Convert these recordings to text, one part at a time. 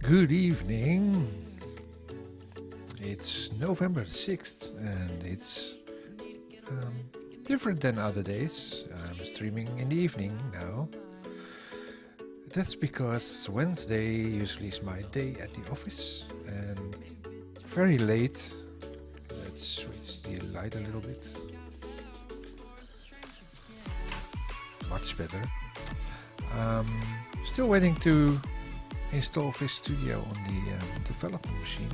Good evening. It's November 6th and it's different than other days. I'm streaming in the evening now. That's because Wednesday usually is my day at the office and very late. Let's switch the light a little bit. Much better. Still waiting to install Fish Studio on the development machine.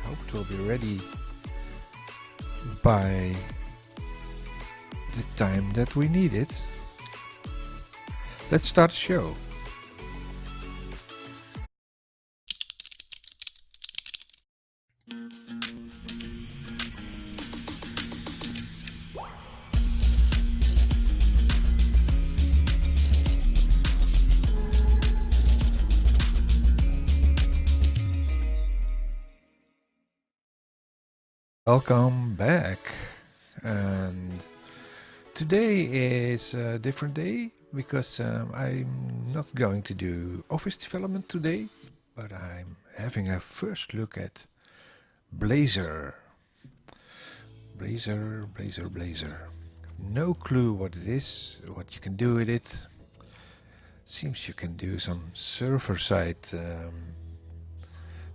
Hope it will be ready by the time that we need it. Let's start the show. Welcome back, and today is a different day because I'm not going to do office development today, but I'm having a first look at Blazor. Blazor. No clue what it is, what you can do with it. Seems you can do some server-side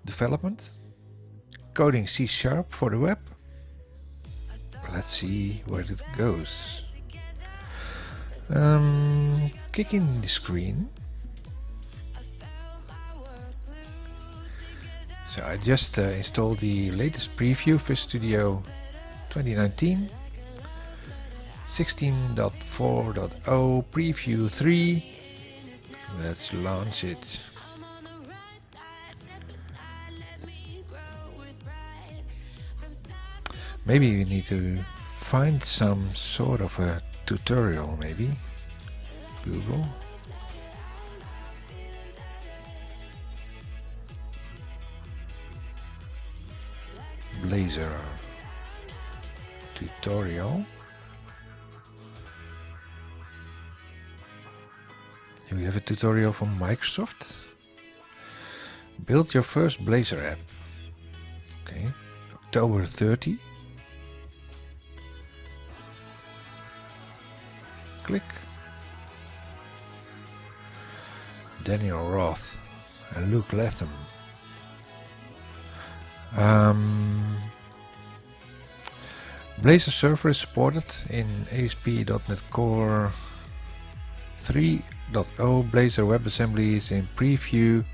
development. Coding C# for the web. Let's see where it goes. Kicking the screen. So I just installed the latest preview for Studio 2019 16.4.0 preview 3. Let's launch it. Maybe we need to find some sort of a tutorial, maybe. Google. Blazor tutorial. Here we have a tutorial from Microsoft. Build your first Blazor app. Okay, October 30. Click. Daniel Roth and Luke Latham. Blazor server is supported in ASP.NET Core 3.0. Blazor WebAssembly is in preview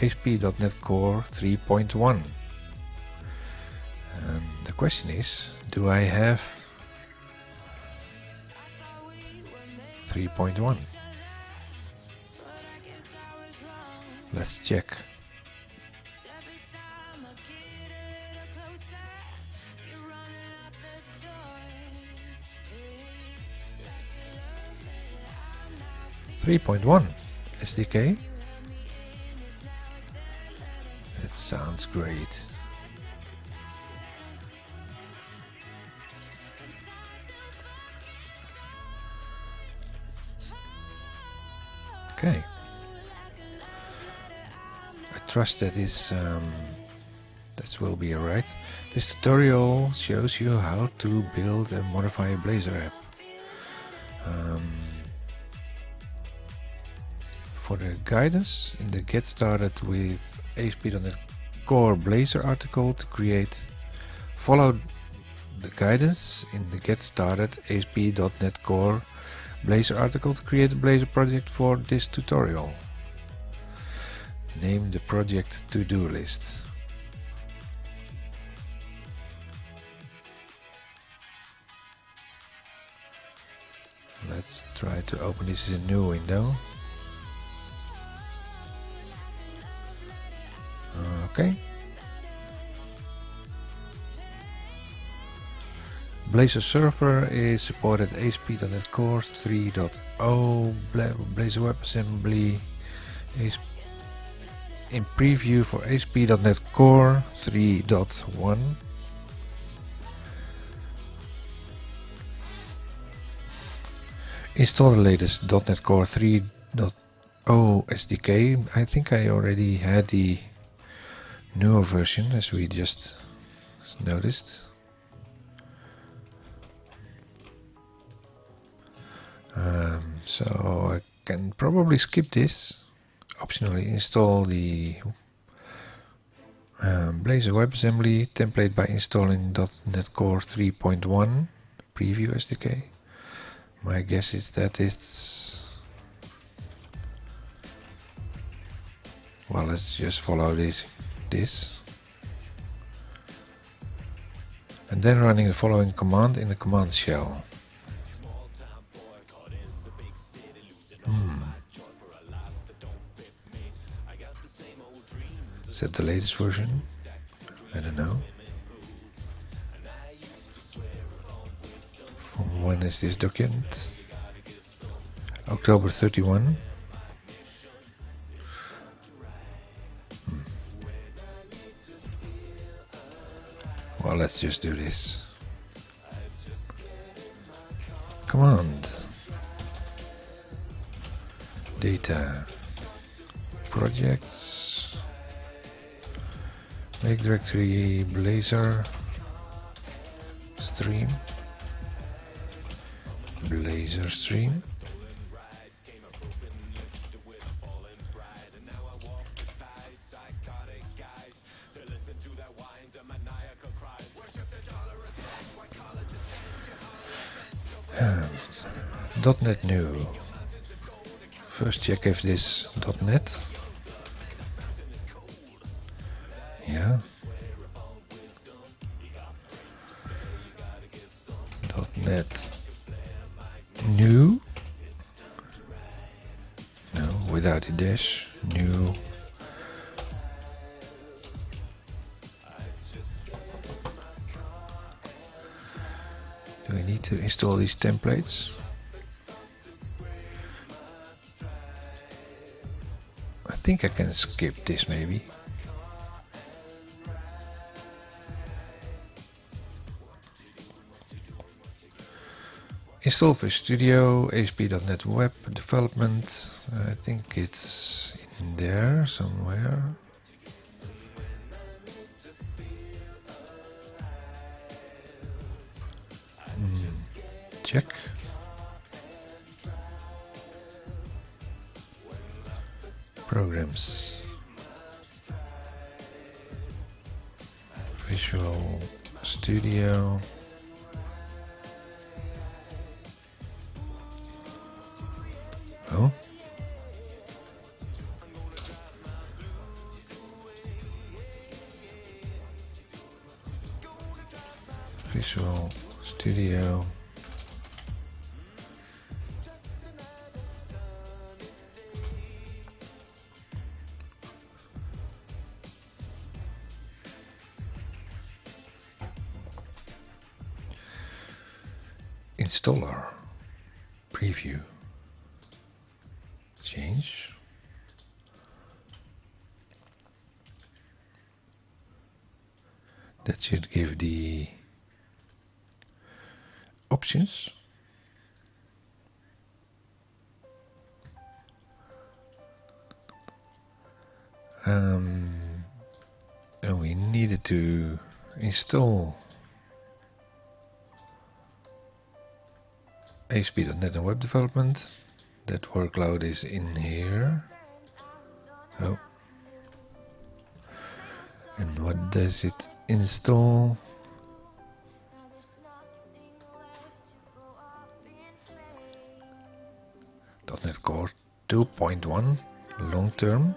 ASP.NET Core 3.1. The question is, do I have 3.1? Let's check. .1 SDK. That sounds great. Okay. I trust that that will be alright. This tutorial shows you how to build and modify a Blazor app. For the guidance in the Get Started with ASP.NET Core Blazor article to create, follow the guidance in the Get Started ASP.NET Core Blazor article to create a Blazor project for this tutorial. Name the project to-do list. Let's try to open this as a new window. Okay. Blazor server is supported ASP.NET Core 3.0. Blazor WebAssembly is in preview for ASP.NET Core 3.1. Install the latest .NET Core 3.0 SDK. I think I already had the newer version, as we just noticed. So I can probably skip this. Optionally install the Blazor WebAssembly template by installing .NET Core 3.1 preview SDK. My guess is that it's... well, let's just follow this. And then running the following command in the command shell. Is that the latest version? I don't know. From when is this document? October 31. Well, let's just do this. Command. Data. Projects. Make directory Blazor. Stream. Blazor stream. .NET new. First check if this .NET. Yeah. .NET new. No, without a dash. New. Do we need to install these templates? I think I can skip this maybe. Install Visual Studio, ASP.NET Web Development. I think it's in there somewhere. Check. Programs. Visual Studio. Oh. Visual Studio. Installer. Preview. Change. That should give the options. And we needed to install ASP.NET and Web Development. That workload is in here. Oh. And what does it install? .NET Core 2.1 long term.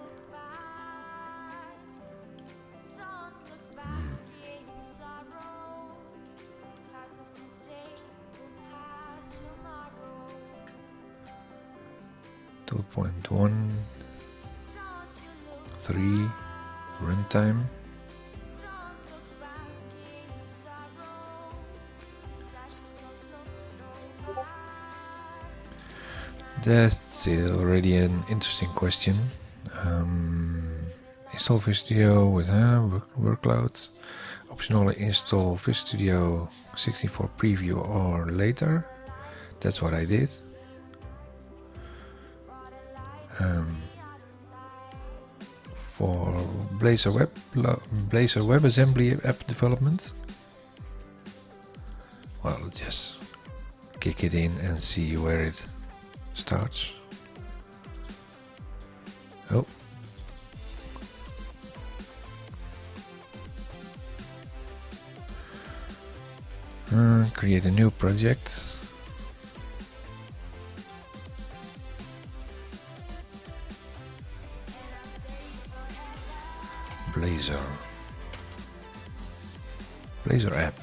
.1 3 runtime. That's already an interesting question. Install Visual Studio with workload. Optionally install Visual Studio 64 preview or later. That's what I did. for Blazor WebAssembly app development. Well, just kick it in and see where it starts. Oh. Create a new project. Blazor app.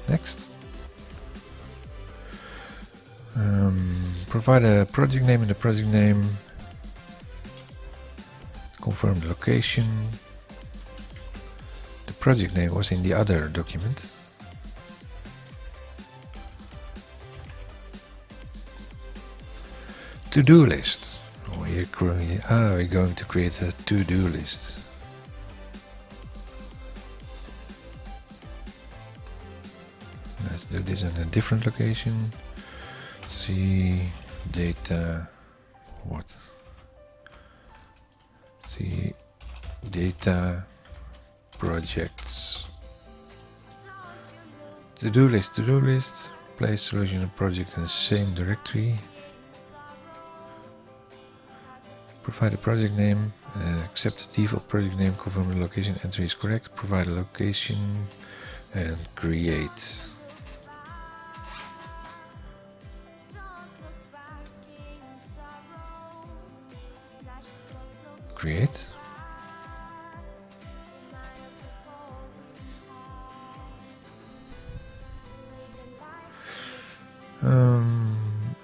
Next. Provide a project name in the project name. Confirm the location. The project name was in the other document. To-do list. We're going to create a to-do list. Let's do this in a different location. See data. What? See data projects. To-do list. Place solution and project in the same directory. Provide a project name, accept the default project name, confirm the location entry is correct, provide a location and create. Create.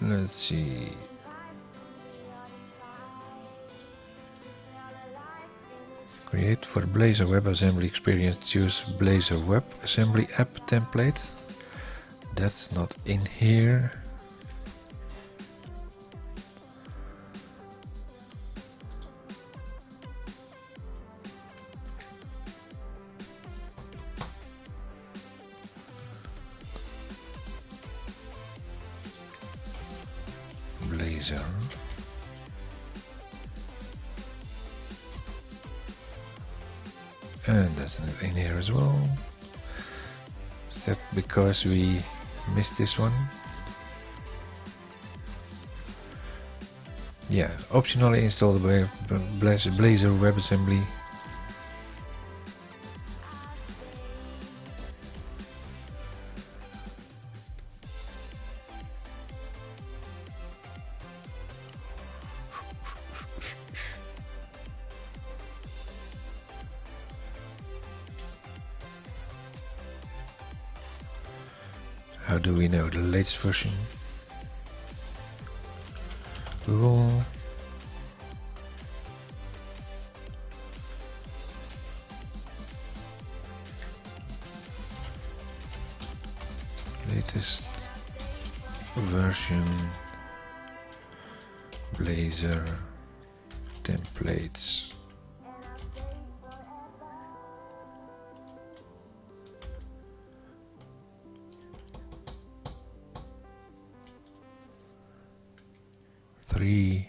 Let's see. Create for the Blazor WebAssembly experience, choose Blazor WebAssembly app template. That's not in here. Blazor. And that's in here as well. Is that because we missed this one? Yeah, optionally install the Blazor WebAssembly. How do we know the latest version? Google. Latest version Blazor templates. Three.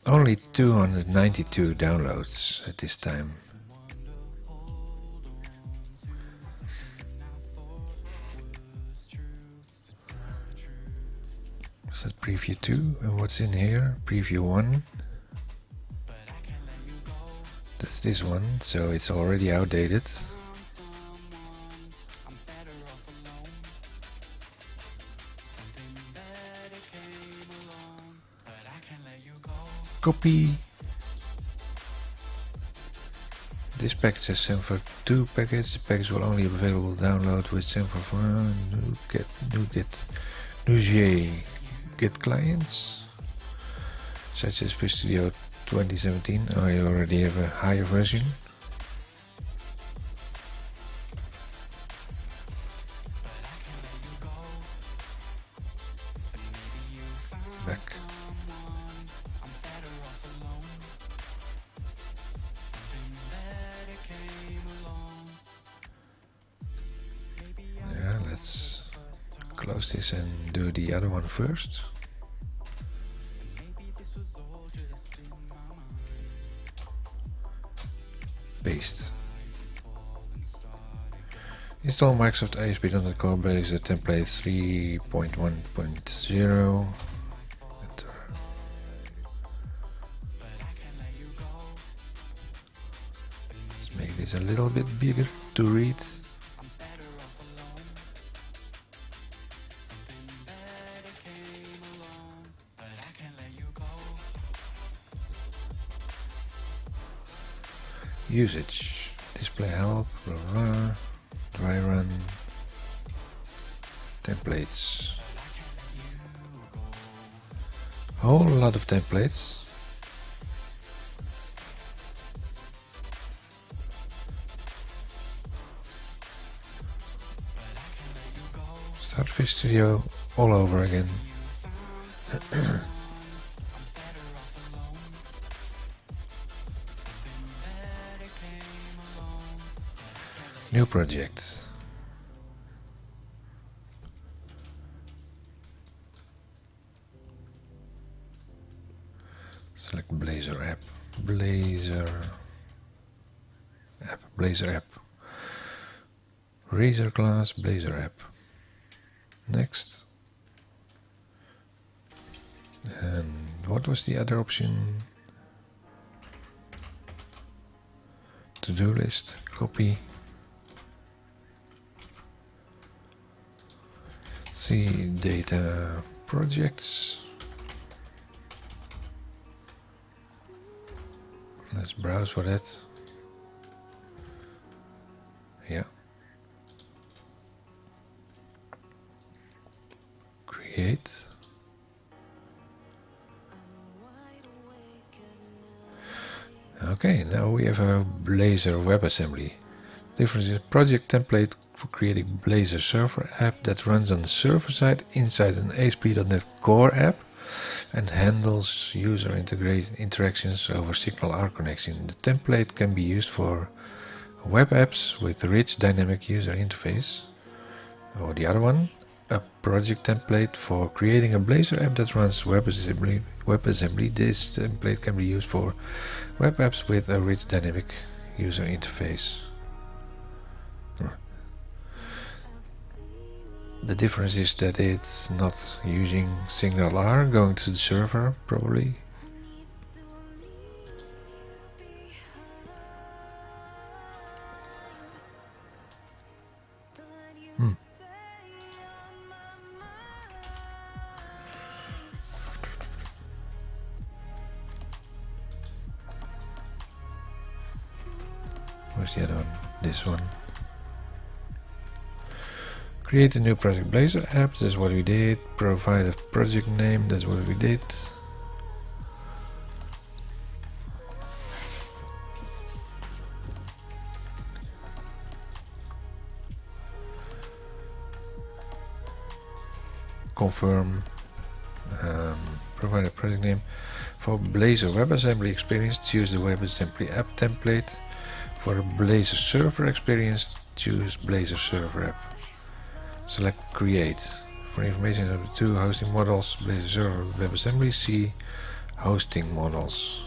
Only 292 downloads at this time. Is that preview 2? And what's in here? Preview 1. That's this one, so it's already outdated. Copy. This package has Semver 2 package. The package will only be available download with Semver for get clients such as Visual Studio 2017. I already have a higher version. close this and do the other one first. Paste. Install Microsoft ASP.NET Core Blazor template 3.1.0. Enter. Let's make this a little bit bigger to read. Usage, display help, blah, blah, dry run, templates, a whole lot of templates. Start Fish Studio all over again. New project. Select Blazor app. Blazor app. Razor class, Blazor app. Next. And what was the other option? To-do list, copy. See data projects. Let's browse for that. Yeah. Create. Okay, now we have a Blazor WebAssembly. Difference is project template for creating Blazor server app that runs on the server side inside an ASP.NET Core app and handles user interactions over Signal R connection. The template can be used for web apps with rich dynamic user interface. Or the other one, a project template for creating a Blazor app that runs WebAssembly. This template can be used for web apps with a rich dynamic user interface. The difference is that it's not using Signal R going to the server, probably. Where's the other one? This one. Create a new project Blazor app, that's what we did. Provide a project name, that's what we did. Confirm. Provide a project name. For Blazor WebAssembly experience, choose the WebAssembly app template. For a Blazor server experience, choose Blazor server app. Select Create. For information on the two hosting models, Blazor Server WebAssembly, see Hosting Models.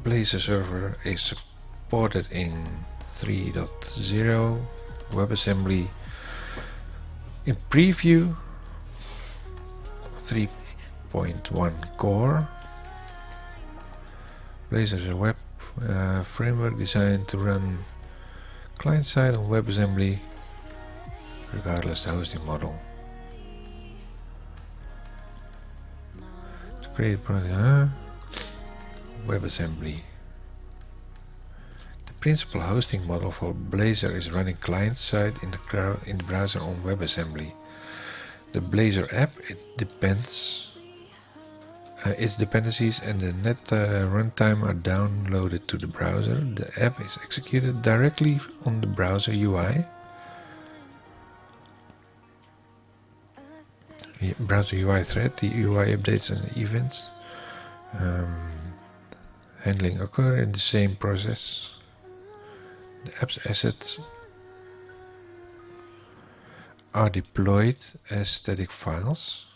Blazor Server is supported in 3.0, WebAssembly in Preview 3.1 Core. Blazor is a web framework designed to run client-side on WebAssembly regardless the hosting model. To create a project, WebAssembly. The principal hosting model for Blazor is running client-side in the browser on WebAssembly. The Blazor app, its dependencies and the net runtime are downloaded to the browser. The app is executed directly on the browser UI. The browser UI thread, the UI updates and events handling occur in the same process. The app's assets are deployed as static files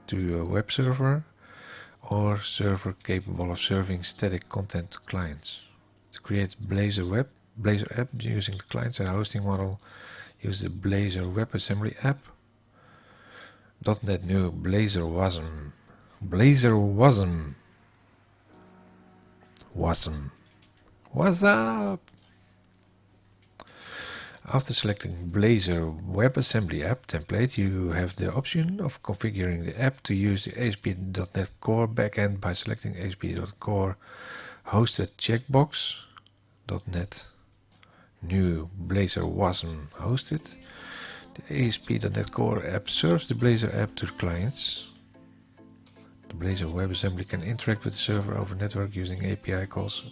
to a web server or server capable of serving static content to clients. To create Blazor app using the client-side hosting model, use the Blazor WebAssembly app. .NET New Blazor Wasm. What's up? After selecting Blazor WebAssembly app template, you have the option of configuring the app to use the ASP.NET Core backend by selecting ASP.NET Core hosted checkbox. .NET New Blazor Wasm hosted. The ASP.NET Core app serves the Blazor app to the clients. The Blazor WebAssembly can interact with the server over network using API calls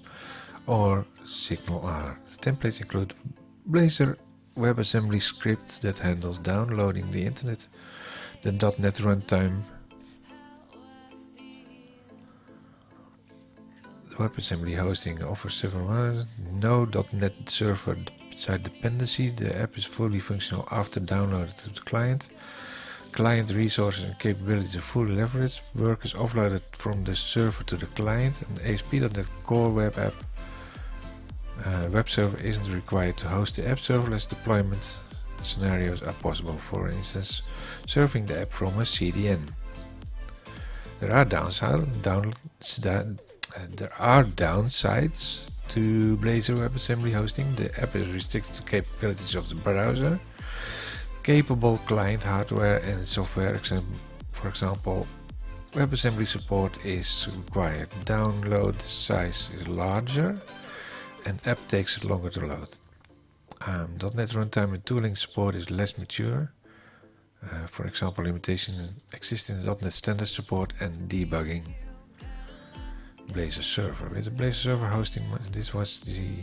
or SignalR. The templates include Blazor WebAssembly script that handles downloading the internet, the .NET runtime, the WebAssembly hosting offers several no .NET server side dependency. The app is fully functional after downloaded to the client. Client resources and capabilities are fully leveraged. Work is offloaded from the server to the client, and ASP.NET Core web app web server isn't required to host the app. Serverless deployment scenarios are possible, for instance, serving the app from a CDN. There are downsides to Blazor WebAssembly hosting. The app is restricted to capabilities of the browser. Capable client hardware and software, for example, WebAssembly support is required. Download size is larger and app takes longer to load. .NET runtime and tooling support is less mature. For example, limitations exist in .NET standard support and debugging. Blazor server. With the Blazor server hosting, this was the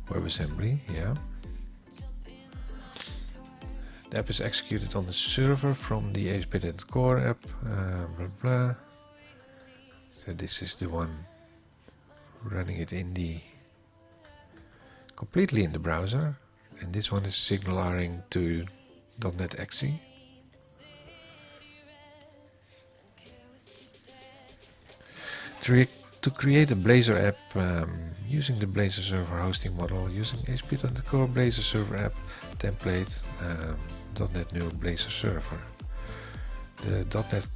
WebAssembly, yeah. The app is executed on the server from the ASP.NET Core app, blah blah. So this is the one running it in the completely in the browser, and this one is SignalRing to .NET exe. To create a Blazor app using the Blazor server hosting model, using ASP.NET Core Blazor server app template, .NET New Blazor server. The .NET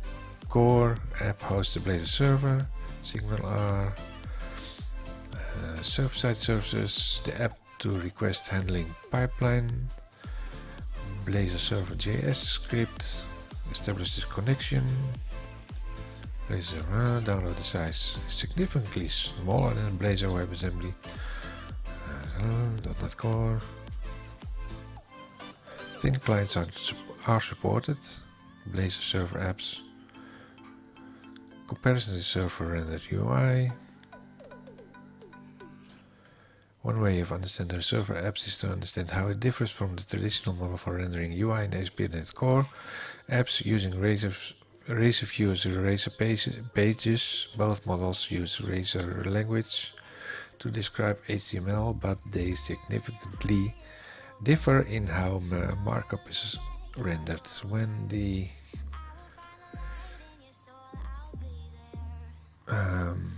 Core app hosts the Blazor server, SignalR, server-side services, the app to request handling pipeline, Blazor server JS script, establish this connection. Blazor download the size is significantly smaller than Blazor WebAssembly. .NET Core. Thin clients are supported. Blazor server apps. Comparison to server rendered UI. One way of understanding server apps is to understand how it differs from the traditional model for rendering UI in ASP.NET Core. Apps using Razor views or Razor pages. Both models use Razor language to describe HTML, but they significantly differ in how markup is rendered.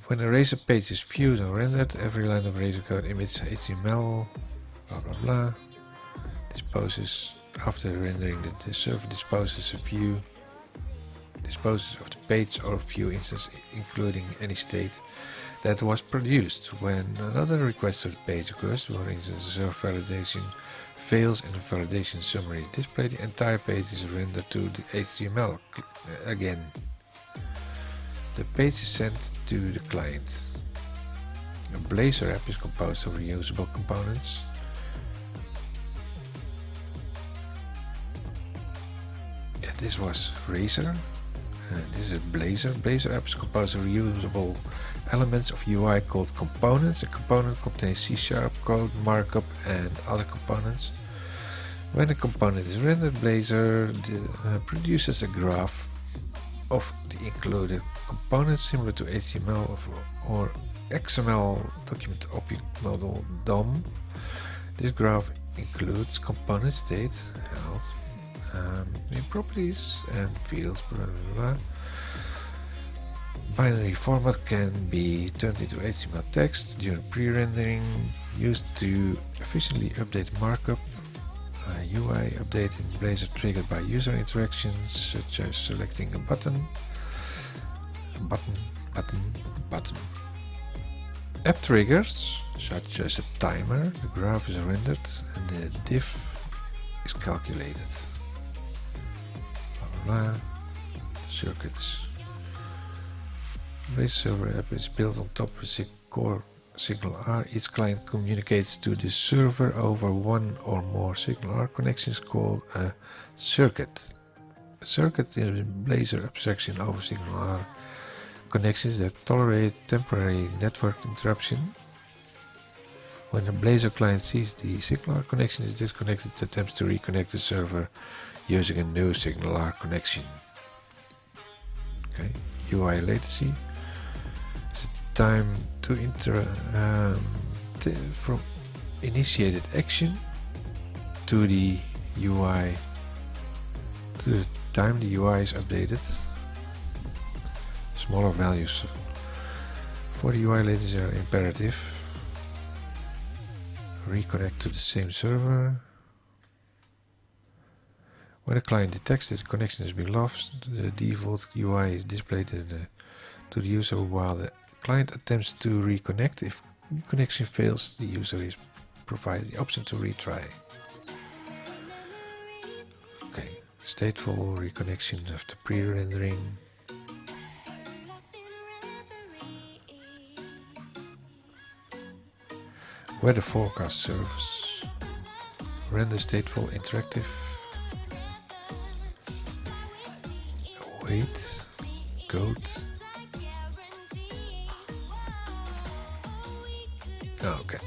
When a Razor page is viewed or rendered, every line of Razor code emits HTML, blah blah blah. After rendering, the server disposes of the page or view instance, including any state that was produced. When another request of the page occurs, for instance, the server validation fails and the validation summary is displayed, the entire page is rendered to the HTML again. The page is sent to the client. A Blazor app is composed of reusable components. Yeah, this was Razor. This is Blazor. Blazor app is composed of reusable elements of UI called components. A component contains C# code, markup, and other components. When a component is rendered, Blazor produces a graph of the included components similar to HTML or XML document object model DOM. This graph includes component state, health, in properties and fields, blah, blah, blah. Binary format can be turned into HTML text during pre-rendering, used to efficiently update markup. UI update in Blazor triggered by user interactions, such as selecting a button. App triggers, such as a timer. The graph is rendered and the diff is calculated. Blah, blah, blah. Circuits. Blazor server app is built on top of the core Signal R. Each client communicates to the server over one or more Signal R connections called a circuit. A circuit is a Blazor abstraction over Signal R connections that tolerate temporary network interruption. When a Blazor client sees the Signal R connection is disconnected, it attempts to reconnect the server using a new Signal R connection. Okay, UI latency. Time to from initiated action to the UI to the time the UI is updated. Smaller values for the UI latency are imperative. Reconnect to the same server. When a client detects that the connection has been lost, the default UI is displayed to the user while the client attempts to reconnect. If connection fails, the user is provided the option to retry. Okay, stateful reconnection after pre-rendering. Weather forecast service. Render stateful interactive. Wait. Code. Okay.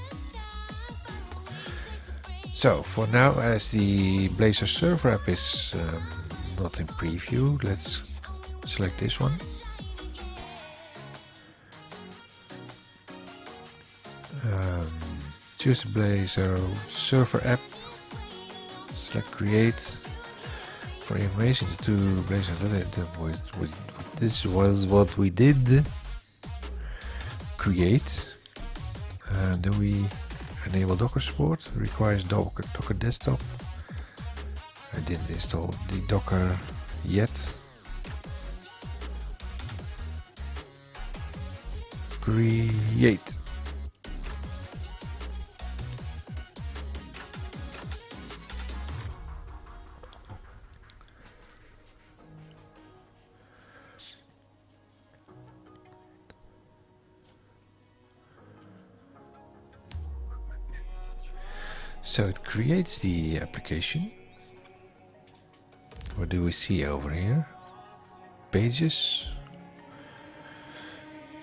So for now, as the Blazor server app is not in preview, let's select this one. Choose the Blazor server app. Select create. For information to Blazor, this was what we did. Create. Do we enable Docker support? Requires Docker desktop. I didn't install the Docker yet. Create. So it creates the application. What do we see over here? Pages.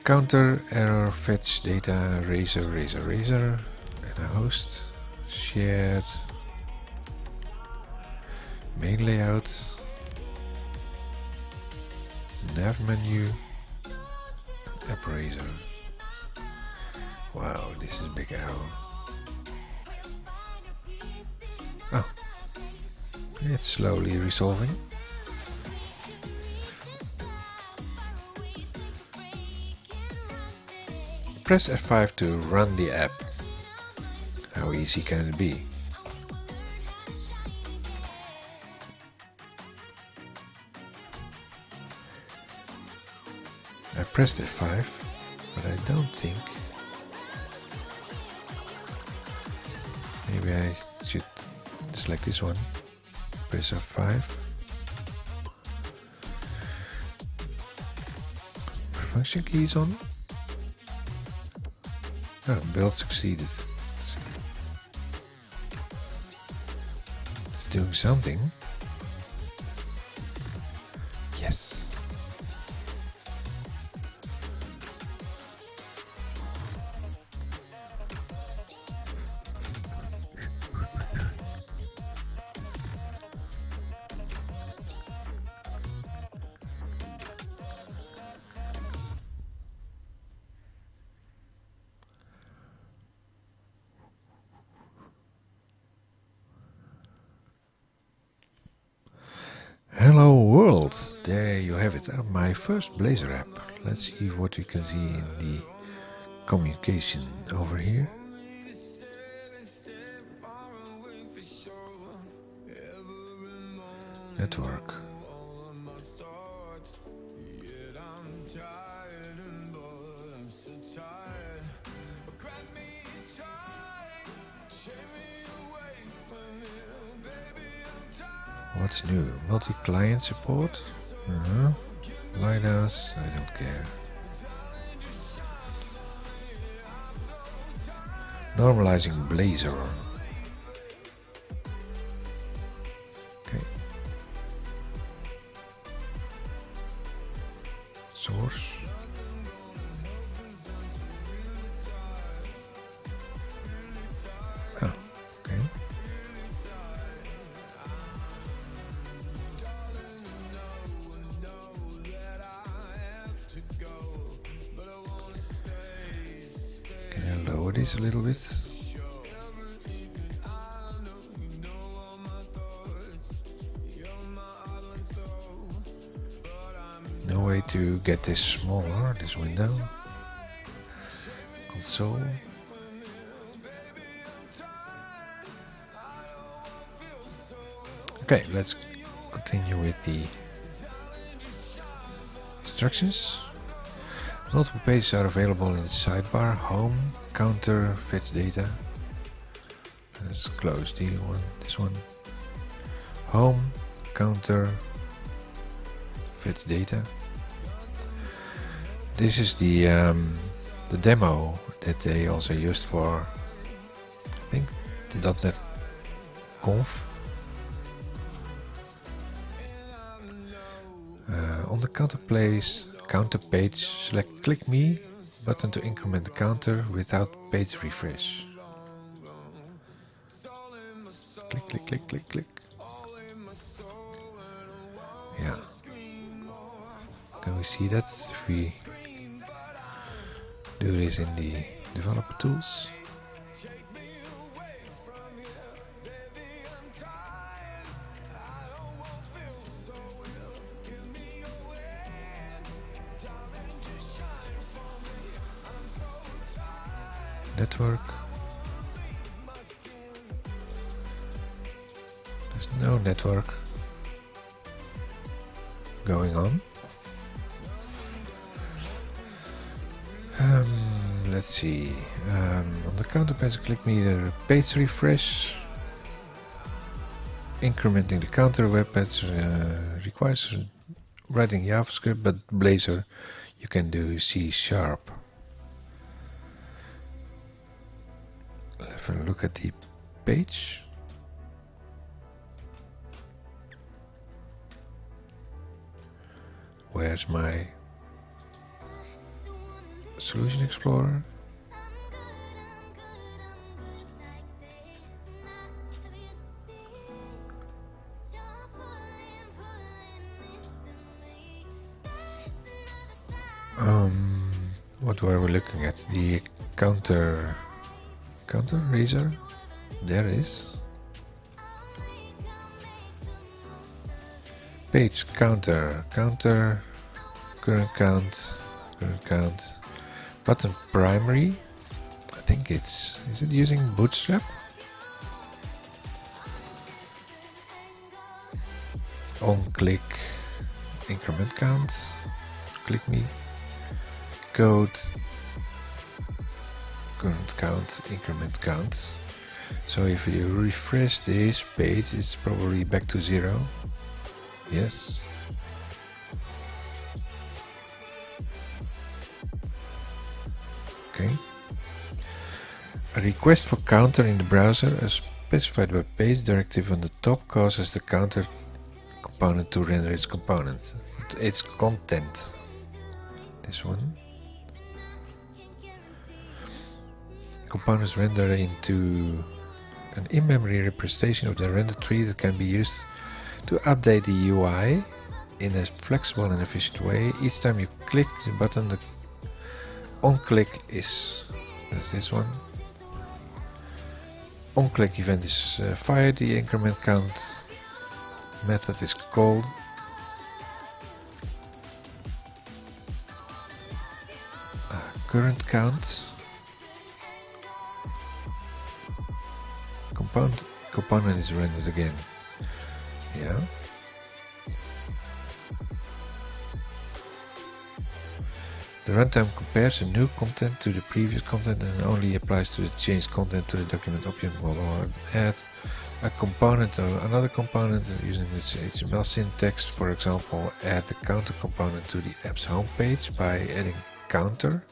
Counter, error, fetch, data, razor, and a host. Shared. Main layout. Nav menu. App razor. Wow, this is a big arrow. Oh, it's slowly resolving. Press F5 to run the app. How easy can it be? I pressed F5, but I don't think. Maybe I should select this one, press F5. Function keys on. Oh, build succeeded. It's doing something. Yes. have it. My first Blazor app. Let's see what you can see in the communication over here. Network. What's new? Multi-client support? Lighthouse? I don't care. Normalizing Blazor. Okay. Source. Ah, okay. Can I lower this a little bit? No way to get this smaller, this window. Console. Okay, let's continue with the instructions. Multiple pages are available in the sidebar. Home, counter, fetch data. Let's close this one. Home, counter, fetch data. This is the demo that they also used for, I think, the .NET Conf. On the counter page, select Click Me button to increment the counter without page refresh. Click, click, click, click, click. Yeah. Can we see that if we do this in the developer tools? Network. There's no network going on. Let's see. On the counter page, click me the page refresh. Incrementing the counter web page requires writing JavaScript, but Blazor you can do C#. Have a look at the page. Where's my Solution Explorer? What were we looking at? The counter razor? There it is. Page counter, current count, button primary. I think is it using Bootstrap? On click, increment count, click me, code, current count, increment count. So if you refresh this page, it's probably back to 0. Yes. Okay. A request for counter in the browser, a specified web page directive on the top causes the counter component to render its component. Its content. This one. Components render into an in-memory representation of the render tree that can be used to update the UI in a flexible and efficient way. Each time you click the button, the on-click is, that's this one. On-click event is fired, the increment count method is called. current count. Component is rendered again. Yeah. The runtime compares the new content to the previous content and only applies to the changed content to the document object model, or add a component or another component using this HTML syntax. For example, add the counter component to the app's homepage by adding counter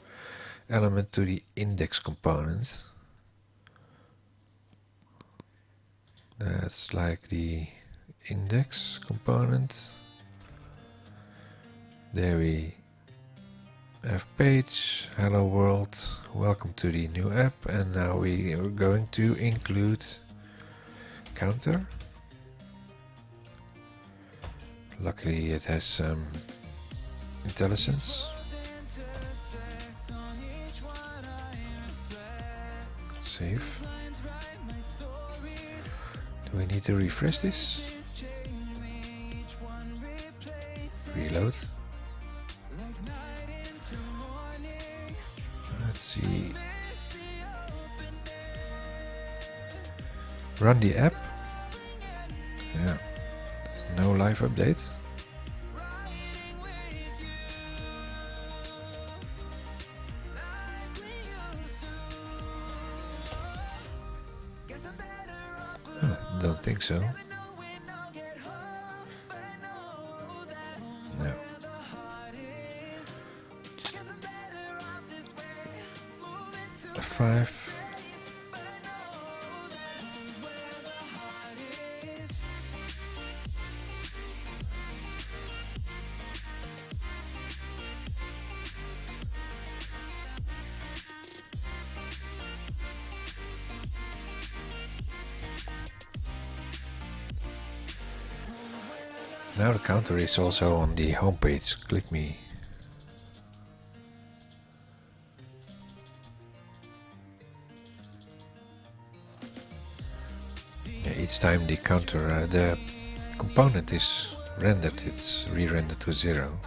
element to the index component. That's like the index component. There we have page, hello world, welcome to the new app, and now we are going to include counter. Luckily it has some intelligence. Save. Do we need to refresh this? Reload. Let's see. Run the app. Yeah. No live update. Don't think so. No. F5. Now the counter is also on the home page. Click me. Yeah, each time the counter, the component is rendered, it's re-rendered to 0.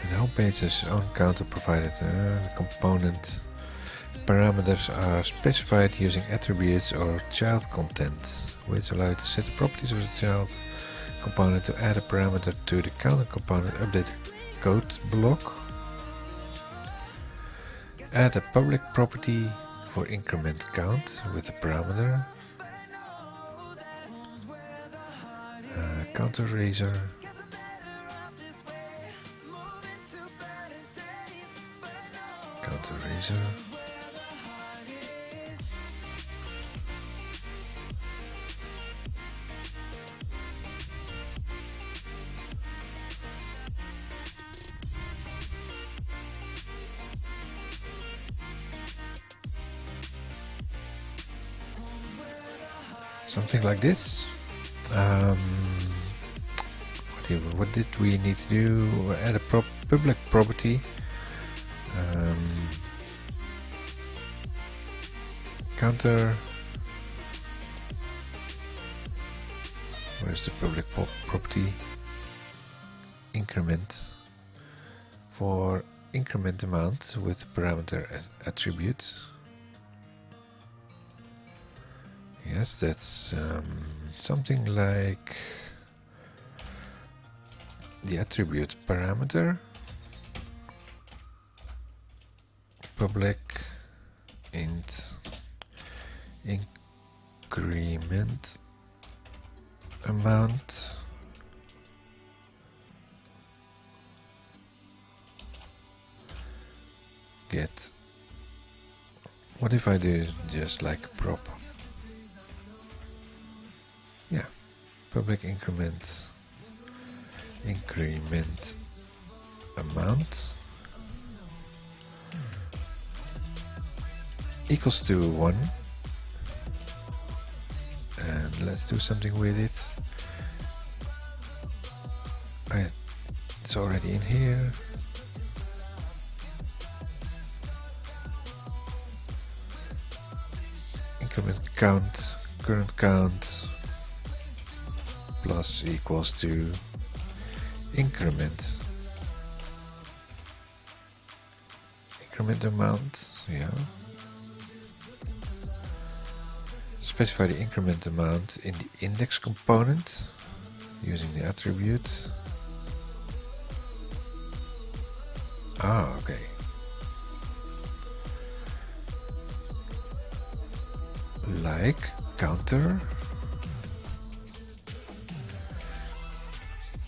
The homepage has own counter provided. The component parameters are specified using attributes or child content, which allow you to set the properties of the child component to add a parameter to the counter component, update the code block, add a public property for increment count with a parameter, counter razor. Counter razor. Something like this. What did we need to do? Add a public property. Counter. Where's the public property? Increment. For increment amount with parameter attribute. Yes, that's something like the attribute parameter. Public int increment amount get. What if I do just like prop? Yeah, public increment amount equals to 1, and let's do something with it. It's already in here. increment count, current count plus equals to increment. Increment amount, yeah. Specify the increment amount in the index component using the attribute. Ah, okay. Like counter.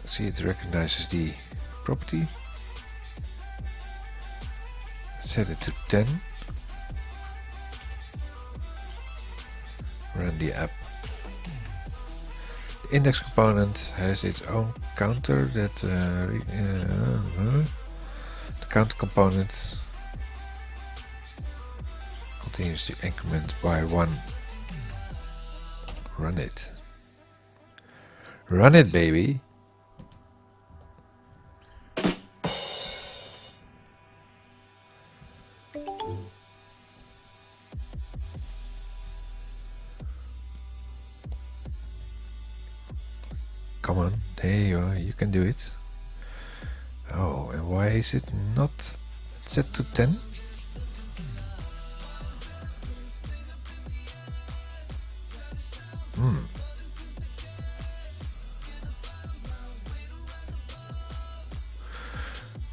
See, it recognizes the property. Set it to 10. Run the app. The index component has its own counter that the count component continues to increment by 1. Run it. Run it, baby. Come on, there you are, you can do it. Oh, and why is it not set to 10?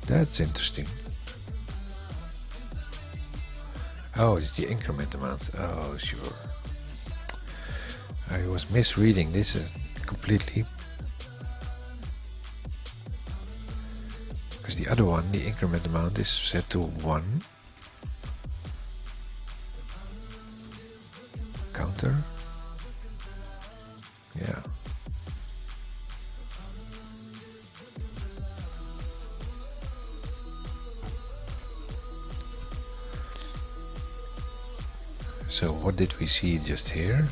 That's interesting. Oh, it's the increment amount. Oh, sure. I was misreading this completely. Because the other one, the increment amount, is set to 1. Counter. Yeah. So what did we see just here?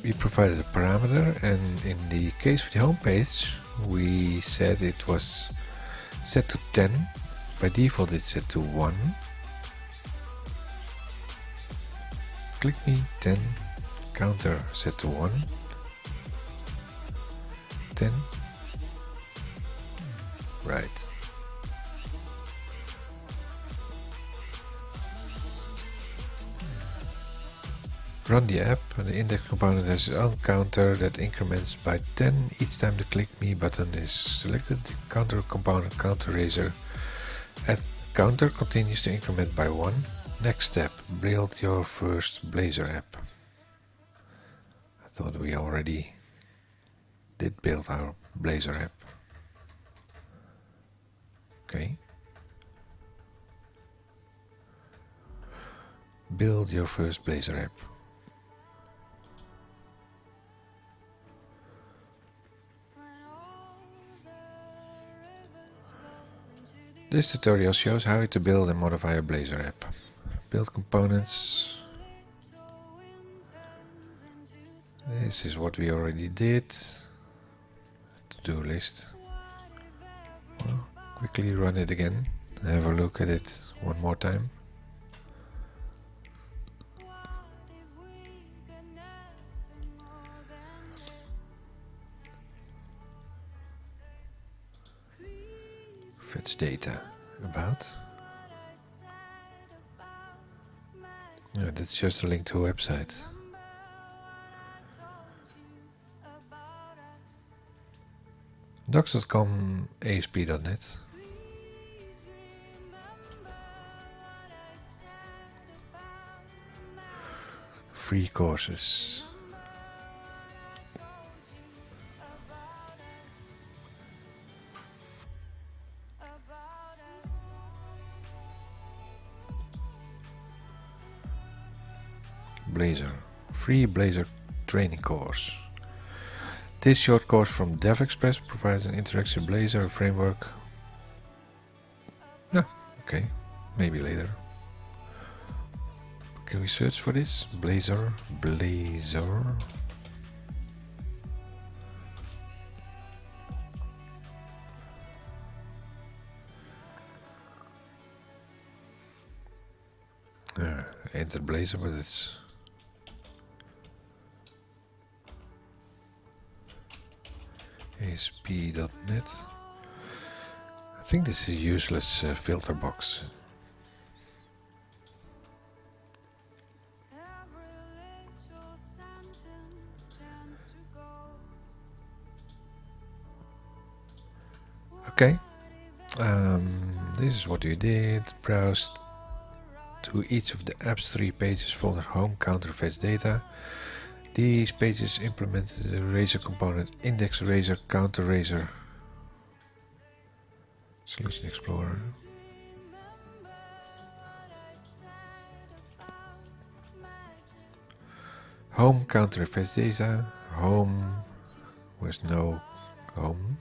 We provided a parameter, and in the case of the home page we said it was set to 10. By default it's set to 1. Click me 10, counter set to 1, 10, right. Run the app, and the index component has its own counter that increments by 10 each time the click me button is selected. The counter component counter raiser at counter continues to increment by 1. Next step, build your first Blazor app. I thought we already did build our Blazor app. Okay. Build your first Blazor app. This tutorial shows how to build and modify a Blazor app. Build components. This is what we already did. To-do list. Well, quickly run it again. Have a look at it one more time. Fetch data about. Yeah, that's just a link to a website. docs.com, asp.net. Free courses. Blazor. Free Blazor training course. This short course from DevExpress provides an interactive Blazor framework. Yeah, okay, maybe later. Can we search for this? Blazor. Enter Blazor, but it's ASP.NET. I think this is a useless filter box. Okay, this is what we did. Browse to each of the app's 3 pages, folder home, counter, fetch data. These pages implement the Razor component, index Razor, counter Razor, Solution Explorer. Home, counter, fetch data. Home with no home.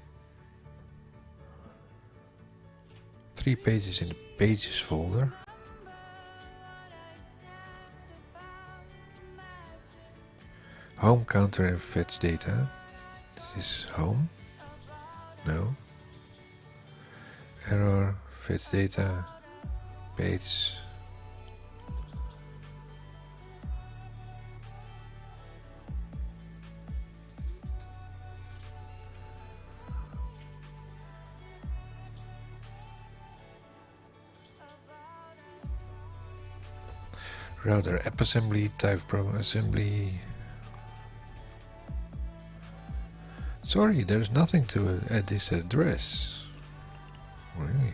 3 pages in the pages folder. Home, counter and fetch data. This is home. No. Error, fetch data, page. Router app assembly, type program assembly. Sorry, there's nothing to add this address. Really?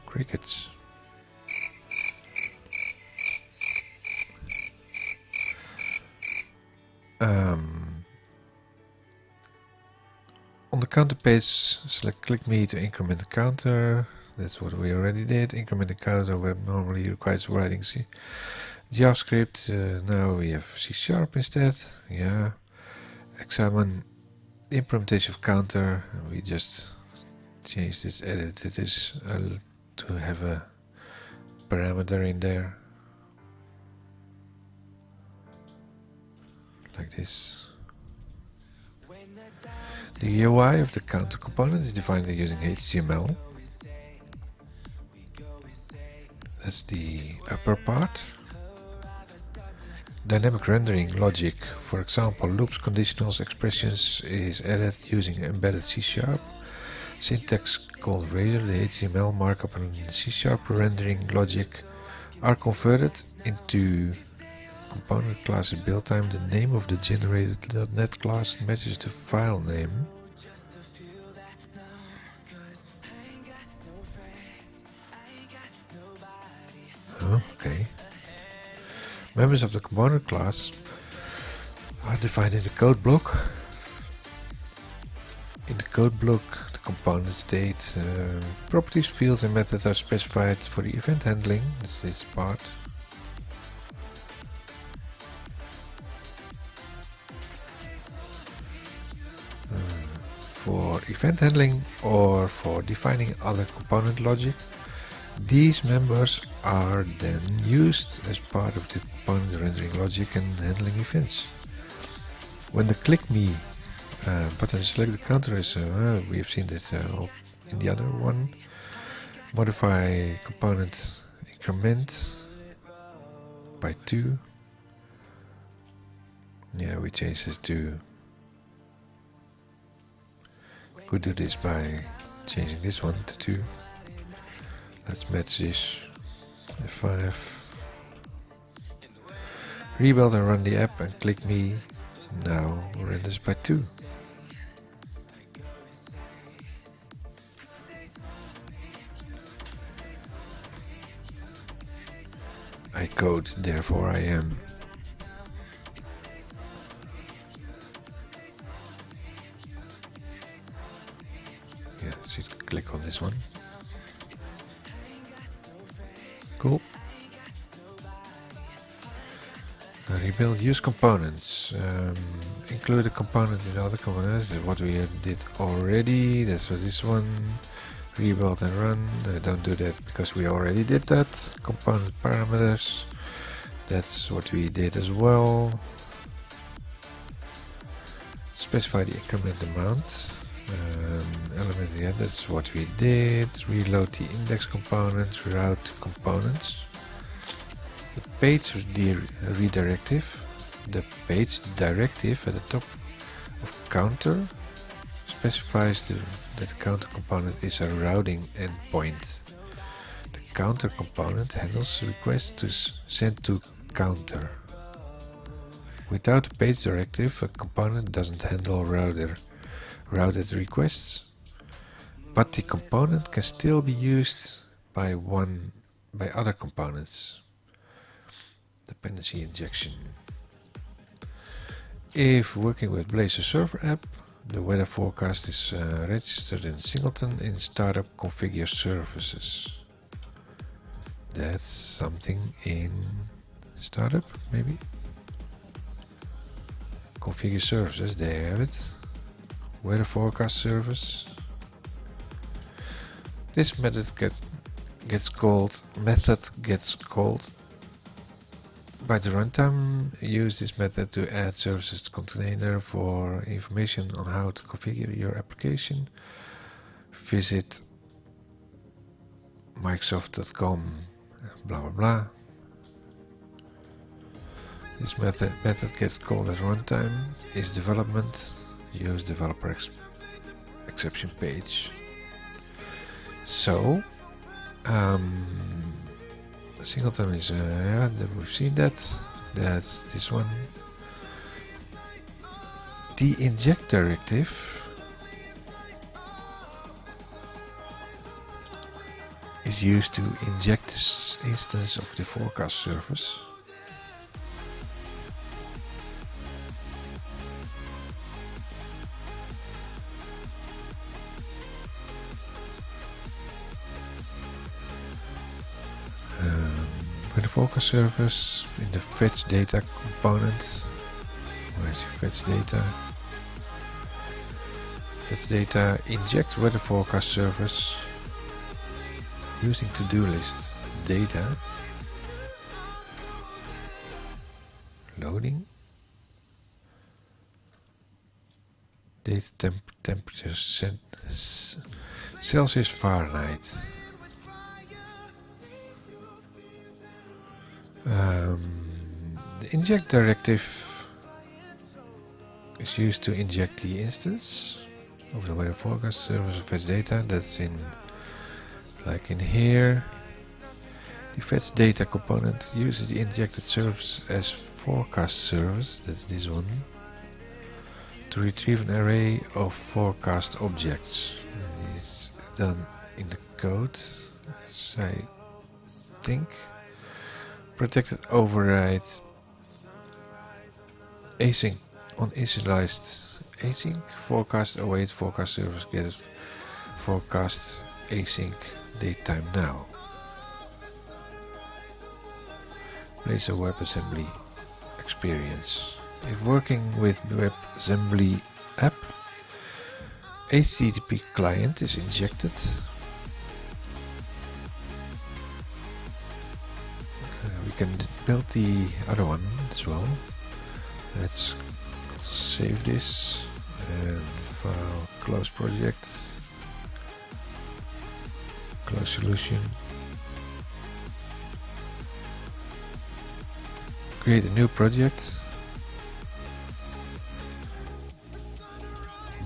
Crickets. On the counter page, select click me to increment the counter. That's what we already did. Increment the counter web normally requires writing JavaScript. Now we have C# instead. Yeah. Examine implementation of counter. We just change this, edited this to have a parameter in there. Like this. The UI of the counter component is defined using HTML. That's the upper part. Dynamic rendering logic, for example, loops, conditionals, expressions, is added using embedded C#. Syntax called Razor, the HTML markup and C# rendering logic are converted into component classes build time. The name of the generated .NET class matches the file name. Oh, okay. Members of the component class are defined in the code block. In the code block, the component state, properties, fields and methods are specified for the event handling. That's this part. For event handling or for defining other component logic. These members are then used as part of the component rendering logic and handling events. When the click me button select the counter is, we have seen this in the other one. Modify component increment by 2. Yeah, we change this to. Could do this by changing this one to 2. Let's match this. F5. Rebuild and run the app and click me. Now renders by 2. I code, therefore I am. Yeah, so you click on this one. Cool. Rebuild, use components. Include a component in other components. That's what we did already. That's what this one. Rebuild and run. Don't do that because we already did that. Component parameters. That's what we did as well. Specify the increment amount. Element, yeah, that's what we did. Reload the index components, route components. The page redirective. The page directive at the top of counter specifies that the counter component is a routing endpoint. The counter component handles requests to send to counter. Without the page directive, a component doesn't handle routed requests, but the component can still be used by other components. Dependency injection. If working with Blazor server app, the weather forecast is registered in singleton in startup configure services. That's something in startup, maybe? Configure services, there you have it. Weather forecast service. This method gets called by the runtime. Use this method to add services to container. For information on how to configure your application, visit microsoft.com blah blah blah. This method gets called at runtime. Is development. Use developer exception page. So singleton is yeah, we've seen that. That's this one. The inject directive is used to inject this instance of the forecast service. With the forecast service in the fetch data component. Where is the fetch data? Fetch data inject weather forecast service using to-do list data. Loading. Data temperature Celsius Fahrenheit. The inject directive is used to inject the instance of the weather forecast service of fetch data. That's in, like in here. The fetch data component uses the injected service as forecast service. That's this one. To retrieve an array of forecast objects. It's done in the code, so I think. Protected override async on initialized async forecast await forecast service get forecast async datetime now. Blazor WebAssembly experience. If working with WebAssembly app, HTTP client is injected. We can build the other one as well. Let's save this and file, close project, close solution. Create a new project.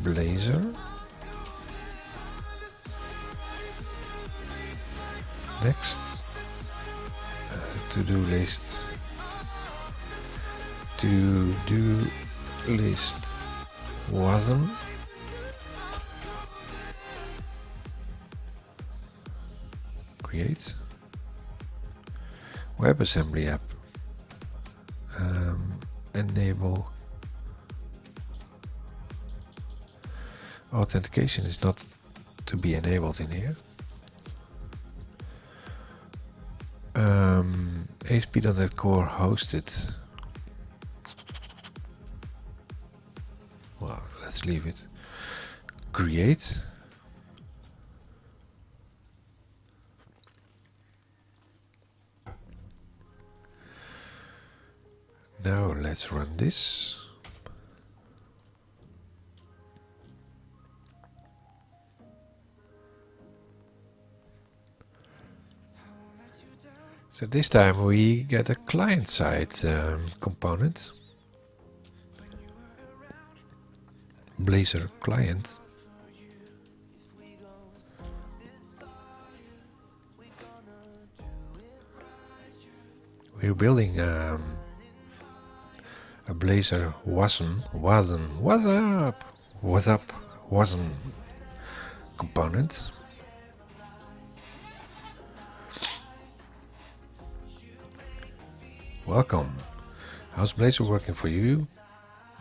Blazor. Next. To-do list. To-do list wasm. Create. WebAssembly app. Enable. Authentication is not to be enabled in here. ASP.NET Core hosted. Well, let's leave it. Create. Now let's run this. So this time we get a client-side component, Blazor client. We're building a Blazor wasm component. Welcome. How's Blazor working for you?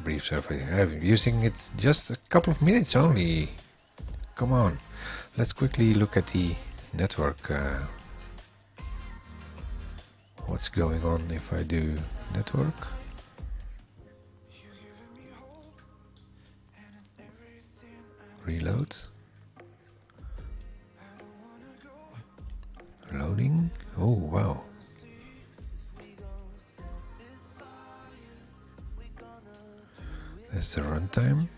Brief survey. I've been using it just a couple of minutes only. Come on. Let's quickly look at the network. What's going on if I do network? Reload. Loading. Oh, wow. That's the runtime.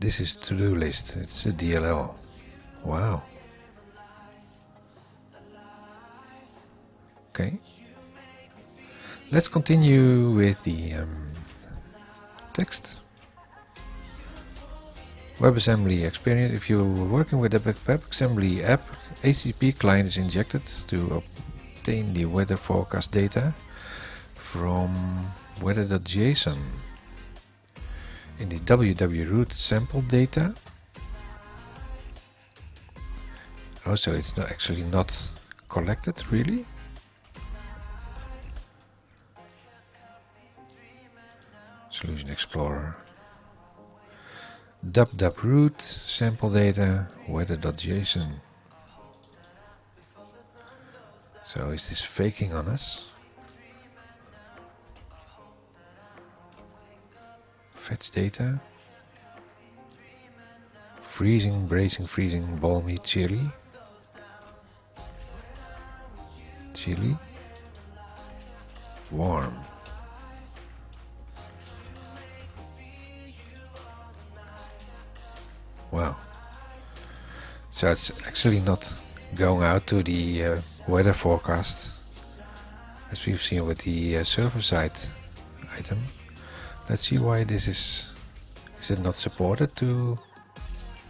This is to-do list. It's a DLL. Wow. Okay. Let's continue with the text. WebAssembly experience. If you're working with a WebAssembly app, HTTP client is injected to obtain the weather forecast data from weather.json. In the www.root sample data. Also, it's not actually not collected really. Solution Explorer. root sample data weather.json. So is this faking on us? Fetch data. Freezing, bracing, freezing, balmy, chilly. Chilly. Warm. Wow. So it's actually not going out to the weather forecast as we've seen with the server side item. Let's see why this is it not supported to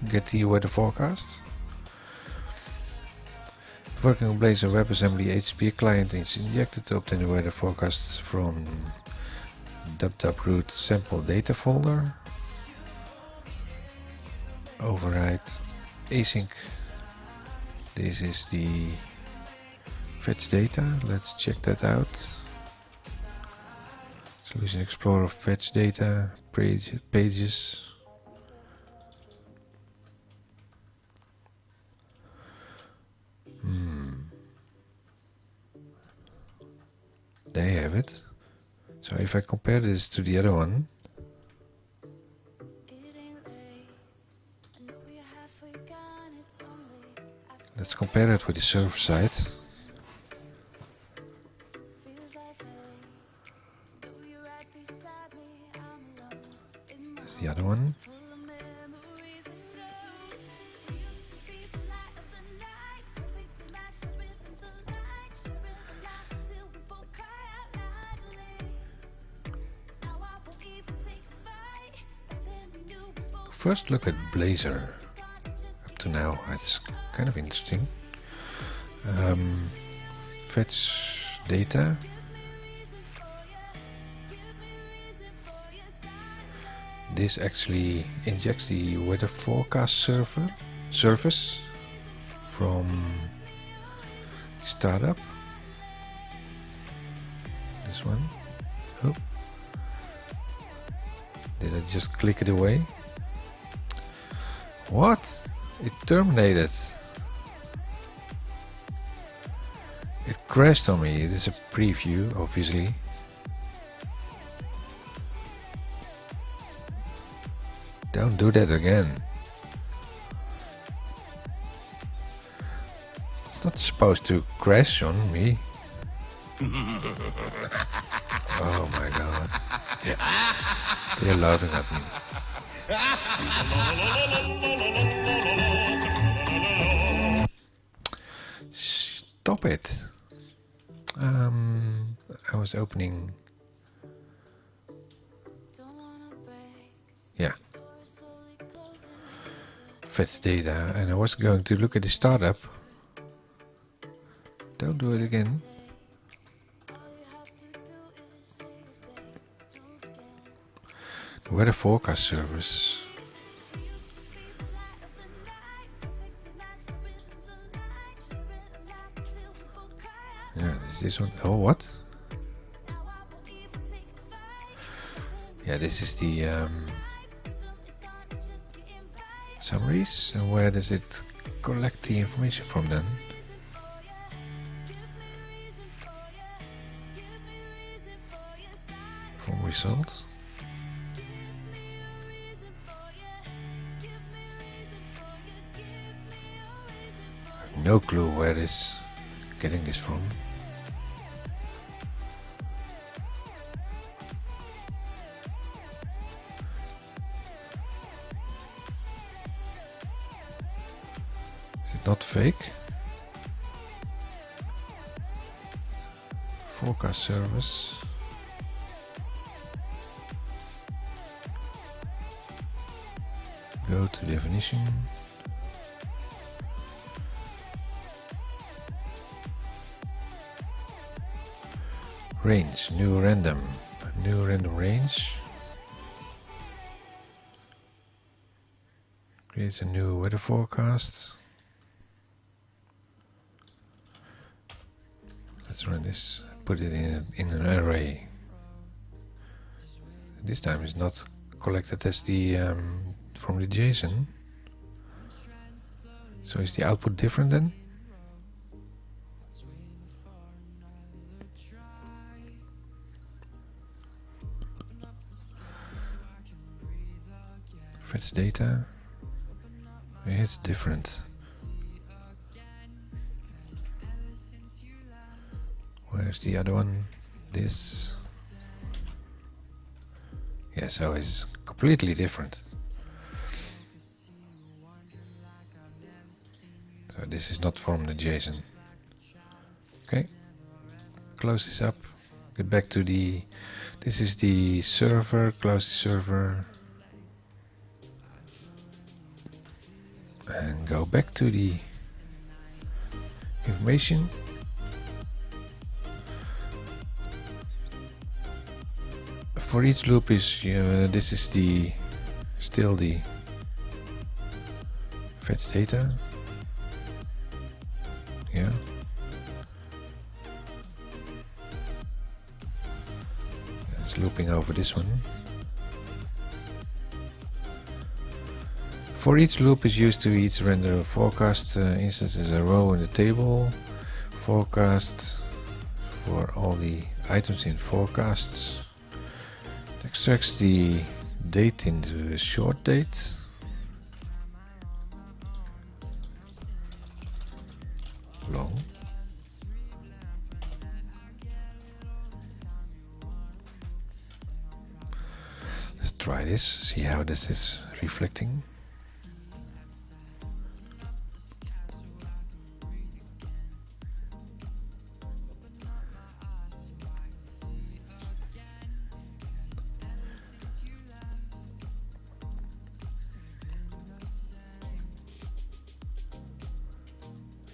get the weather forecast? Working on Blazor WebAssembly HTTP client is injected to obtain the weather forecasts from root sample data folder. Override async. This is the fetch data. Let's check that out. Solution Explorer fetch data pages. There you have it. So if I compare this to the other one, let's compare it with the server side. That's the other one. First look at Blazor. Up to now, it's kind of interesting. Fetch data. This actually injects the weather forecast service from the startup. This one. Oh. Did I just click it away? What? It terminated. It crashed on me. It is a preview, obviously. Don't do that again. It's not supposed to crash on me. Oh my god. They're laughing at me. stop it. I was opening. Yeah. Fetch data, and I was going to look at the startup. Don't do it again. Weather forecast service. Yeah, this one. Oh, what? Yeah, this is the summaries. And where does it collect the information from then? From results. I have no clue where it is getting this from. Is it not fake? Forecast service. Go to definition. Range, new random range. Creates a new weather forecast. Let's run this. Put it in an array. This time it's not collected as the from the JSON. So is the output different then? Fetch data. It's different. Where's the other one? This. Yeah, so it's completely different. So this is not from the JSON. Okay. Close this up. Get back to the. This is the server. Close the server. And go back to the information. For each loop is this is the still the fetch data. Yeah. It's looping over this one. For each loop is used to each render forecast instance as a row in the table. Forecast for all the items in forecasts. It extracts the date into a short date. Long. Let's try this, see how this is reflecting.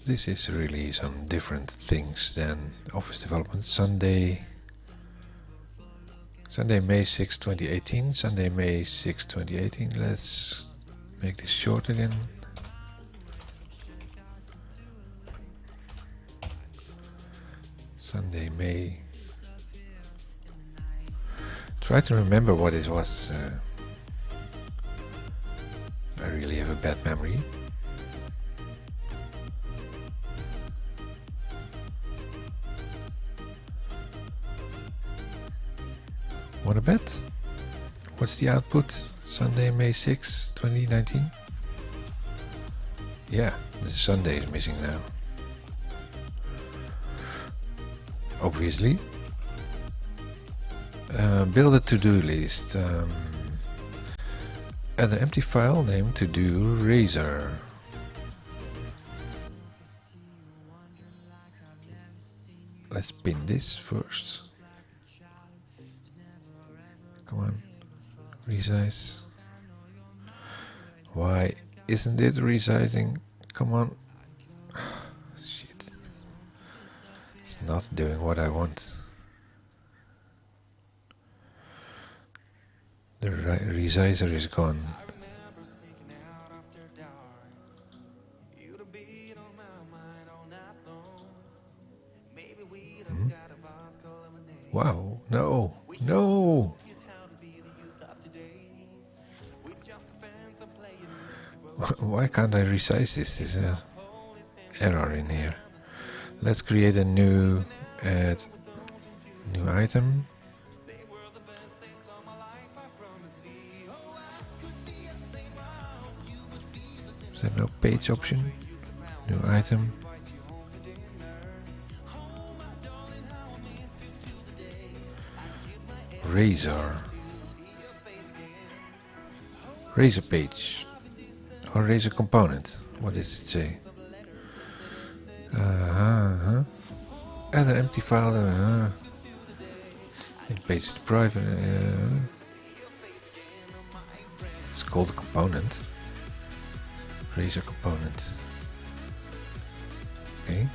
This is really some different things than office development. Sunday, May 6, 2018. Sunday, May 6, 2018. Let's make this short again. Sunday, May. Try to remember what it was. I really have a bad memory. Want to bet? What's the output? Sunday, May 6, 2019? Yeah, the Sunday is missing now. Obviously. Build a to-do list. Add an empty file named to-do razor. Let's spin this first. Come on, resize. Why isn't it resizing? Come on. Shit. It's not doing what I want. The resizer is gone. Wow, no, no! Why can't I resize this? There's an error in here. Let's create a new new item. Is there no page option? New item. Razor page or razor component. What does it say? Add an empty file. Page is private. It's called a component. Razor component. Okay.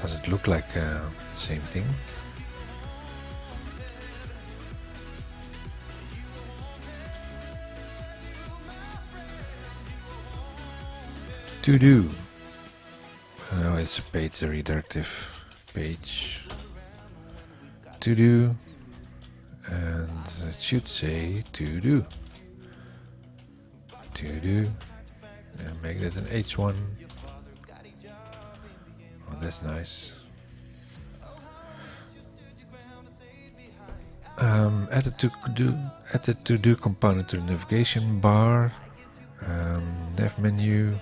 Does it look like the same thing? To do. Oh, it's a page redirective page. To do, and it should say to do. To do, and make that an H1. Oh, that's nice. Add the to do component to the navigation bar. Nav menu.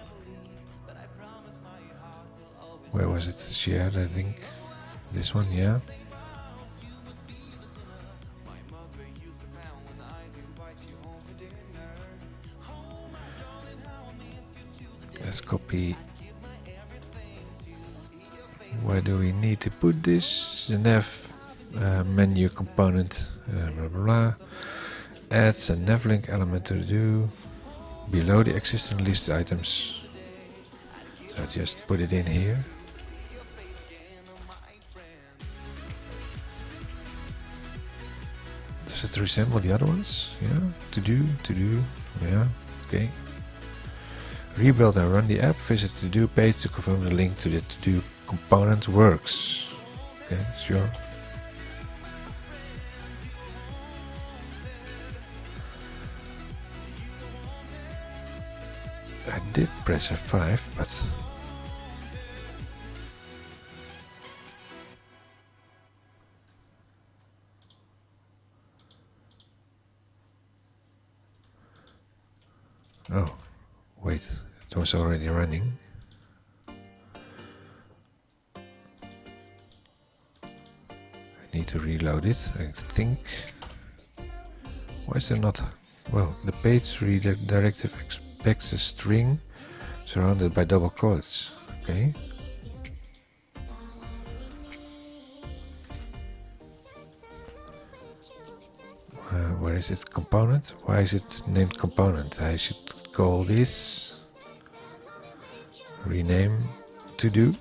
Where was it shared? I think this one, yeah. Let's copy. Where do we need to put this? The nav menu component. Blah blah blah. Adds a navlink element to do below the existing list items. So just put it in here. Does it resemble the other ones? Yeah. To do. Yeah. Okay. Rebuild and run the app. Visit the to-do page to confirm the link to the to-do component works. Okay, sure. I did press F5, but oh, wait, it was already running. I need to reload it, I think. Why is there not? Well, the page redirective expects a string surrounded by double quotes. Okay. Where is it? Component? Why is it named component? I should call this rename to do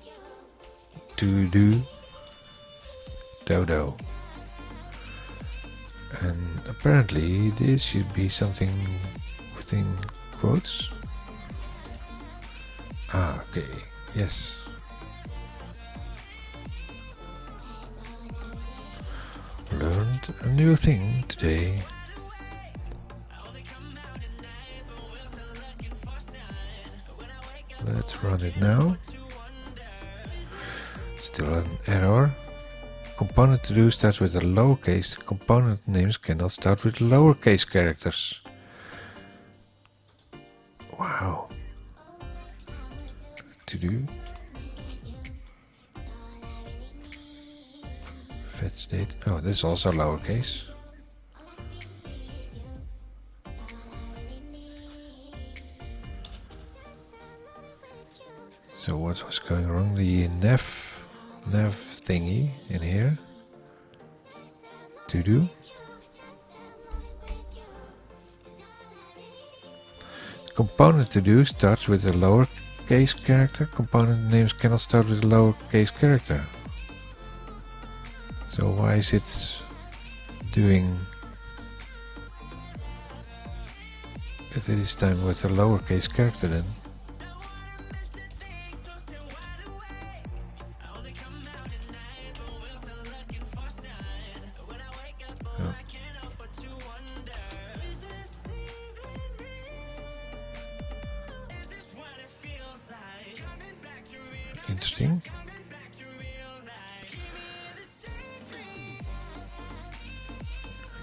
dodo. And apparently this should be something within quotes. Ah, okay, yes. Learned a new thing today. Let's run it now. Still an error. Component to do starts with a lowercase. Component names cannot start with lowercase characters. Wow. To do. Fetch date. Oh, this is also lowercase. What was going wrong? The nav thingy in here. To do. Component to do starts with a lowercase character. Component names cannot start with a lowercase character. So why is it doing it this time with a lowercase character then? Oh. Interesting.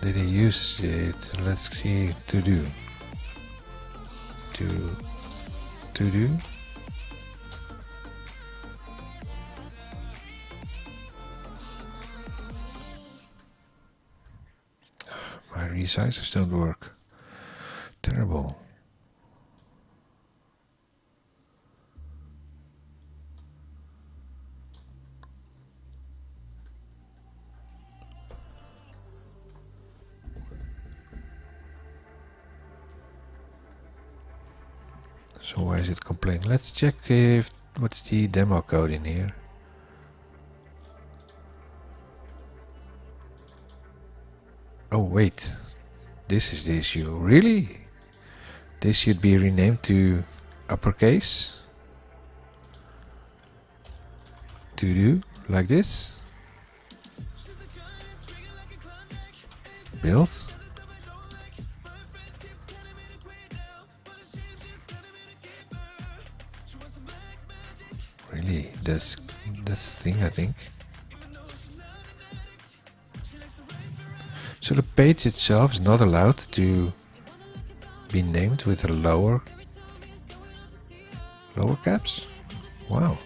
Did he use it? Let's see. To do. To do. My resizers don't work. Terrible. So why is it complaining? Let's check if what's the demo code in here. Oh wait, this is the issue. Really? This should be renamed to uppercase. To do like this. Build. Really, that's the thing, I think. So the page itself is not allowed to be named with a lower caps. Wow.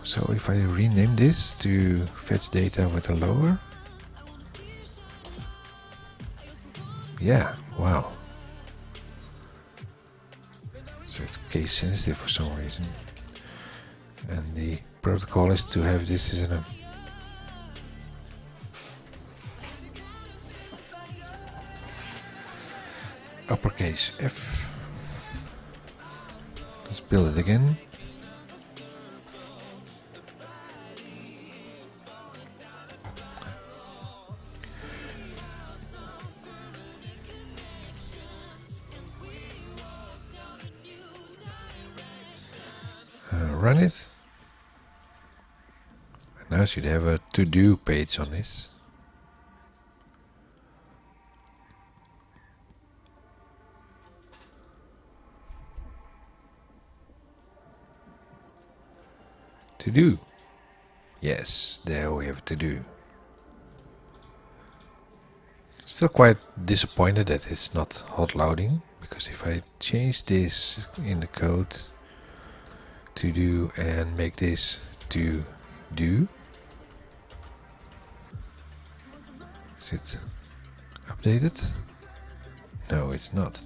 So if I rename this to fetch data with a lower, yeah, wow. So it's case sensitive for some reason. And the protocol is to have this as an uppercase F. Let's build it again. Run it. Now I should have a to-do page on this. To do. Yes, there we have to do. Still quite disappointed that it's not hot loading, because if I change this in the code to do and make this to do, is it updated? No, it's not.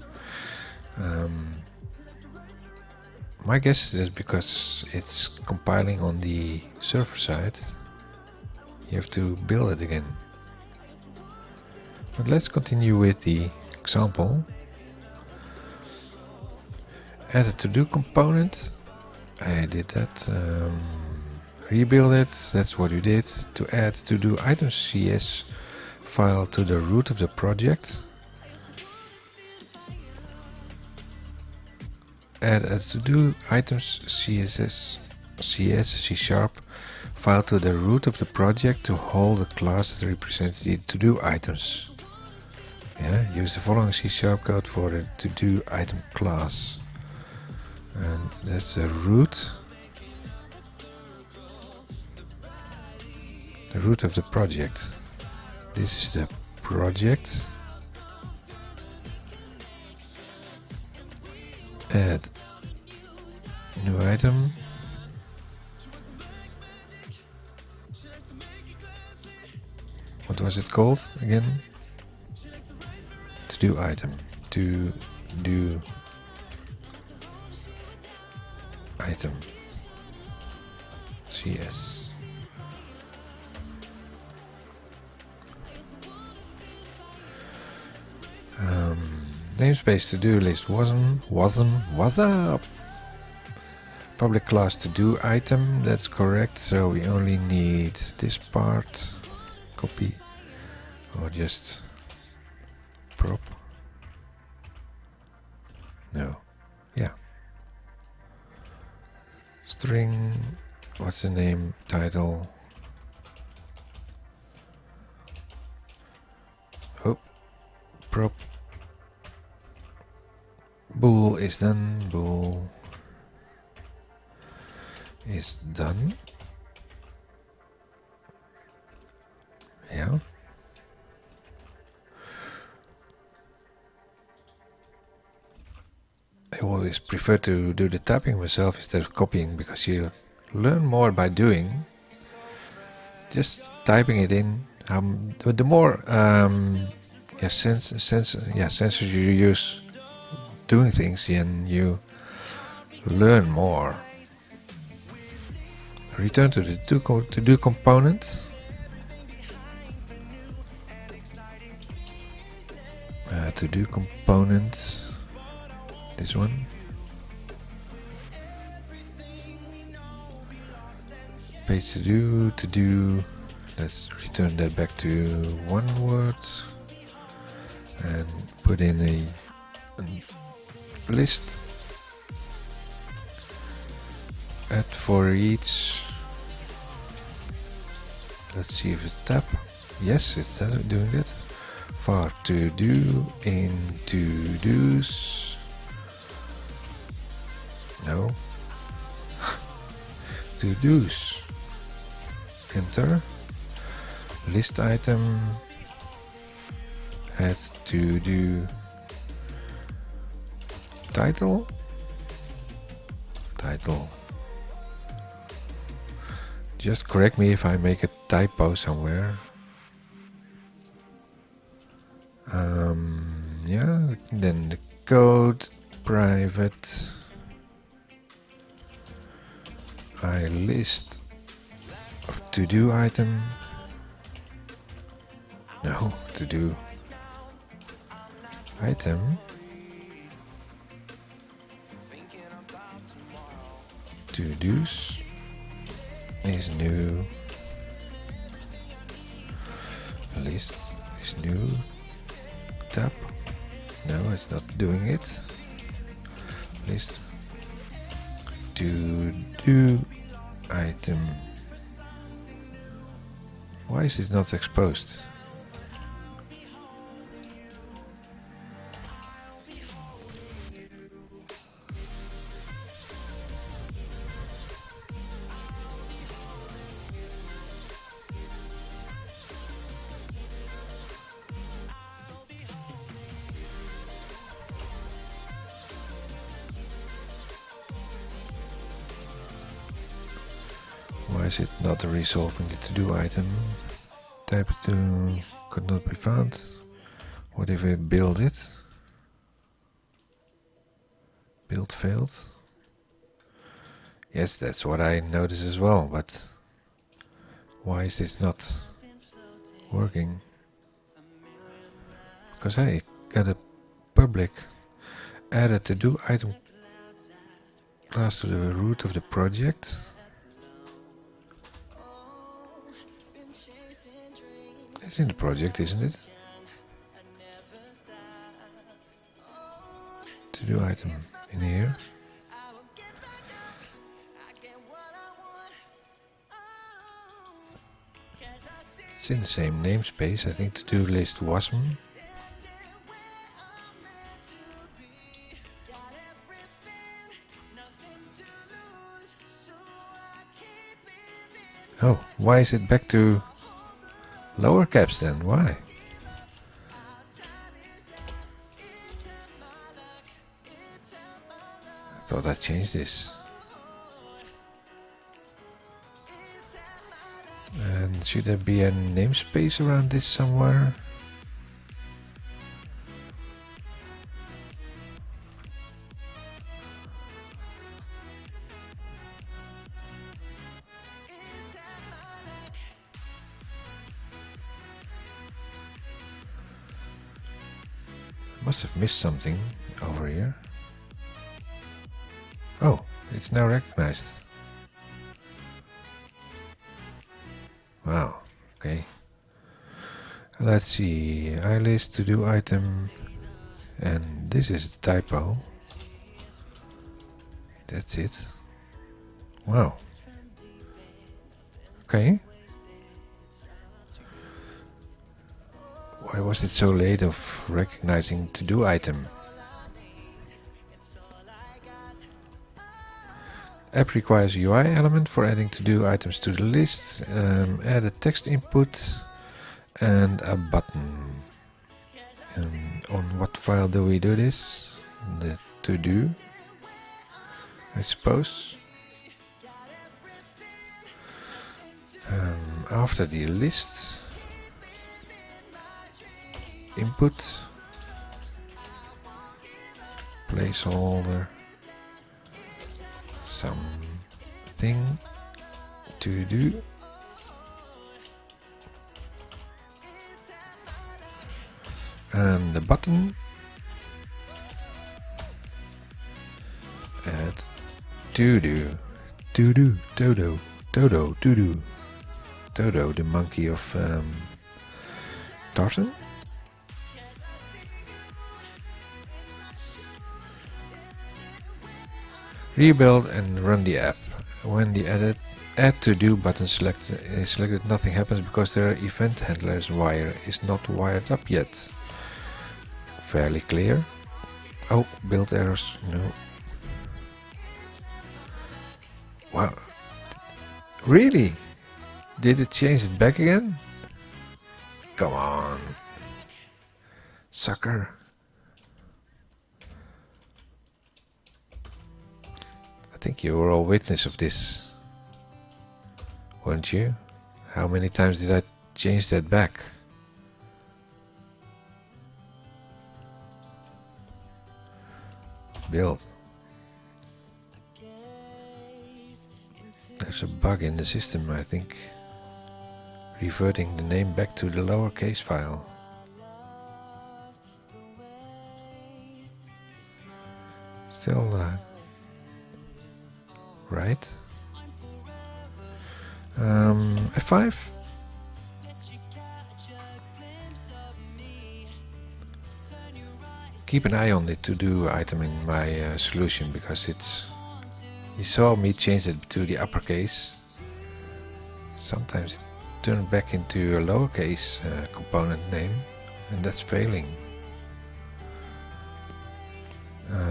My guess is because it's compiling on the server side, you have to build it again. But let's continue with the example. Add a to-do component. I did that. Rebuild it. That's what you did. To add to-do items CS file to the root of the project. Add a to-do items CS file to the root of the project to hold a class that represents the to-do items. Yeah, use the following C# code for the to-do item class. And that's the root. The root of the project. This is the project. Add new item. What was it called again? To do item. To do item. CS. Namespace to-do list was up. Public class to-do item, that's correct, so we only need this part. Copy or just prop. No. Yeah. String, what's the name, title. Oh, prop. Bool is done, bool is done. Yeah. I always prefer to do the typing myself instead of copying, because you learn more by doing. Just typing it in. The more sensors you use doing things, and you learn more. Return to the to-do component. To-do component. This one. Page to do. Let's return that back to one word and put in a list. Add for each. Let's see if it's tab. Yes, it's doing it. For to do in to do's. No. To do's. Enter. List item. Add to do. Title. Title. Just correct me if I make a typo somewhere. Yeah, then the code private. I list of to do item. No, to do item. To do's is new. List is new. Tab. No, it's not doing it. List. To do item. Why is it not exposed? Why is it not resolving the to-do item? Type to could not be found. What if I build it? Build failed. Yes, that's what I noticed as well, but why is this not working? Because I got a public added to-do item class to the root of the project. It's in the project, isn't it? To-do item in here. It's in the same namespace. I think to-do list wasm. Oh, why is it back to lower caps then? Why? I thought I changed this. And should there be a namespace around this somewhere? Must have missed something over here. Oh, it's now recognized. Wow, okay. Let's see, iList to do item, and this is the typo. That's it. Wow. Okay. Why was it so late of recognizing to do item? App requires a UI element for adding to do items to the list. Add a text input and a button. On what file do we do this? The to do, I suppose. After the list, input, placeholder, something to do. And the button, add to do, Todo, the monkey of Tarzan. Rebuild and run the app. When the add to do button is selected, nothing happens because their event handler's wire is not wired up yet. Fairly clear. Oh, build errors. No. Wow. Really? Did it change it back again? Come on. Sucker. I think you were all witness of this, weren't you? How many times did I change that back? Build. There's a bug in the system, I think. Reverting the name back to the lowercase file. Still right. F5. Keep an eye on the to-do item in my solution, because it's... You saw me change it to the uppercase. Sometimes it turned back into a lowercase component name, and that's failing.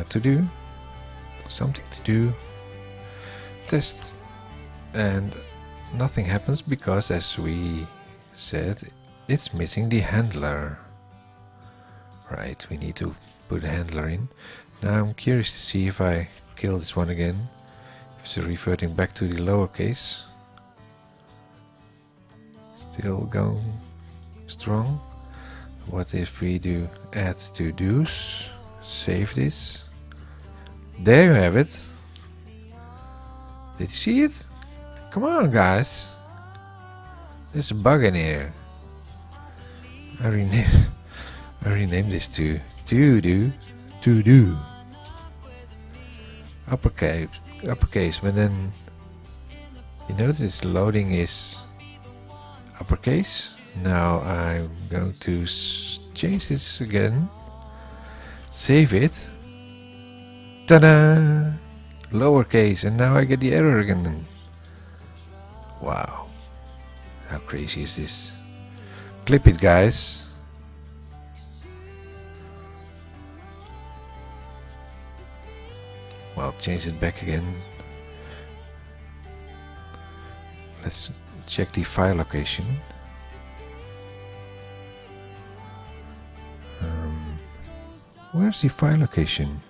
To do, something to do, test, and nothing happens because, as we said, it's missing the handler. Right, we need to put a handler in. Now I'm curious to see if I kill this one again, if it's reverting back to the lowercase. Still going strong. What if we do add to do's? Save this. There you have it. Did you see it? Come on, guys. There's a bug in here. I renamed this to do. Uppercase, but then you notice loading is uppercase. Now I'm going to change this again. Save it. Ta-da! Lowercase, and now I get the error again. Wow. How crazy is this? Clip it, guys. Well, change it back again. Let's check the file location. Where's the file location?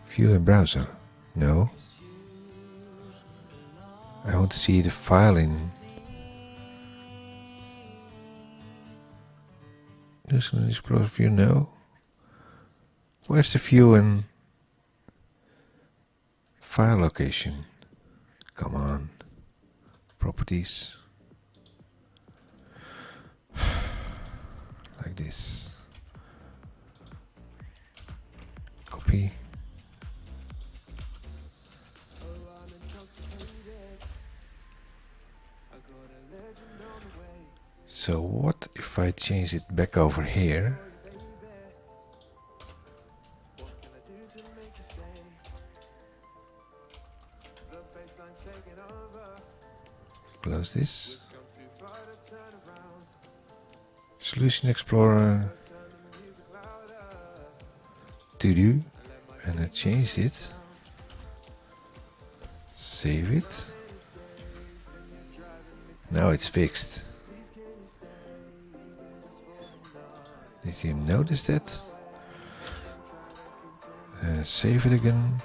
View in browser. No. I want to see the file in. Just gonna explore view. No. Where's the view in file location? Come on. Properties. like this. Copy. So what if I change it back over here? Close this. Solution Explorer. To do. And I change it. Save it. Now it's fixed. Did you notice that? Save it again.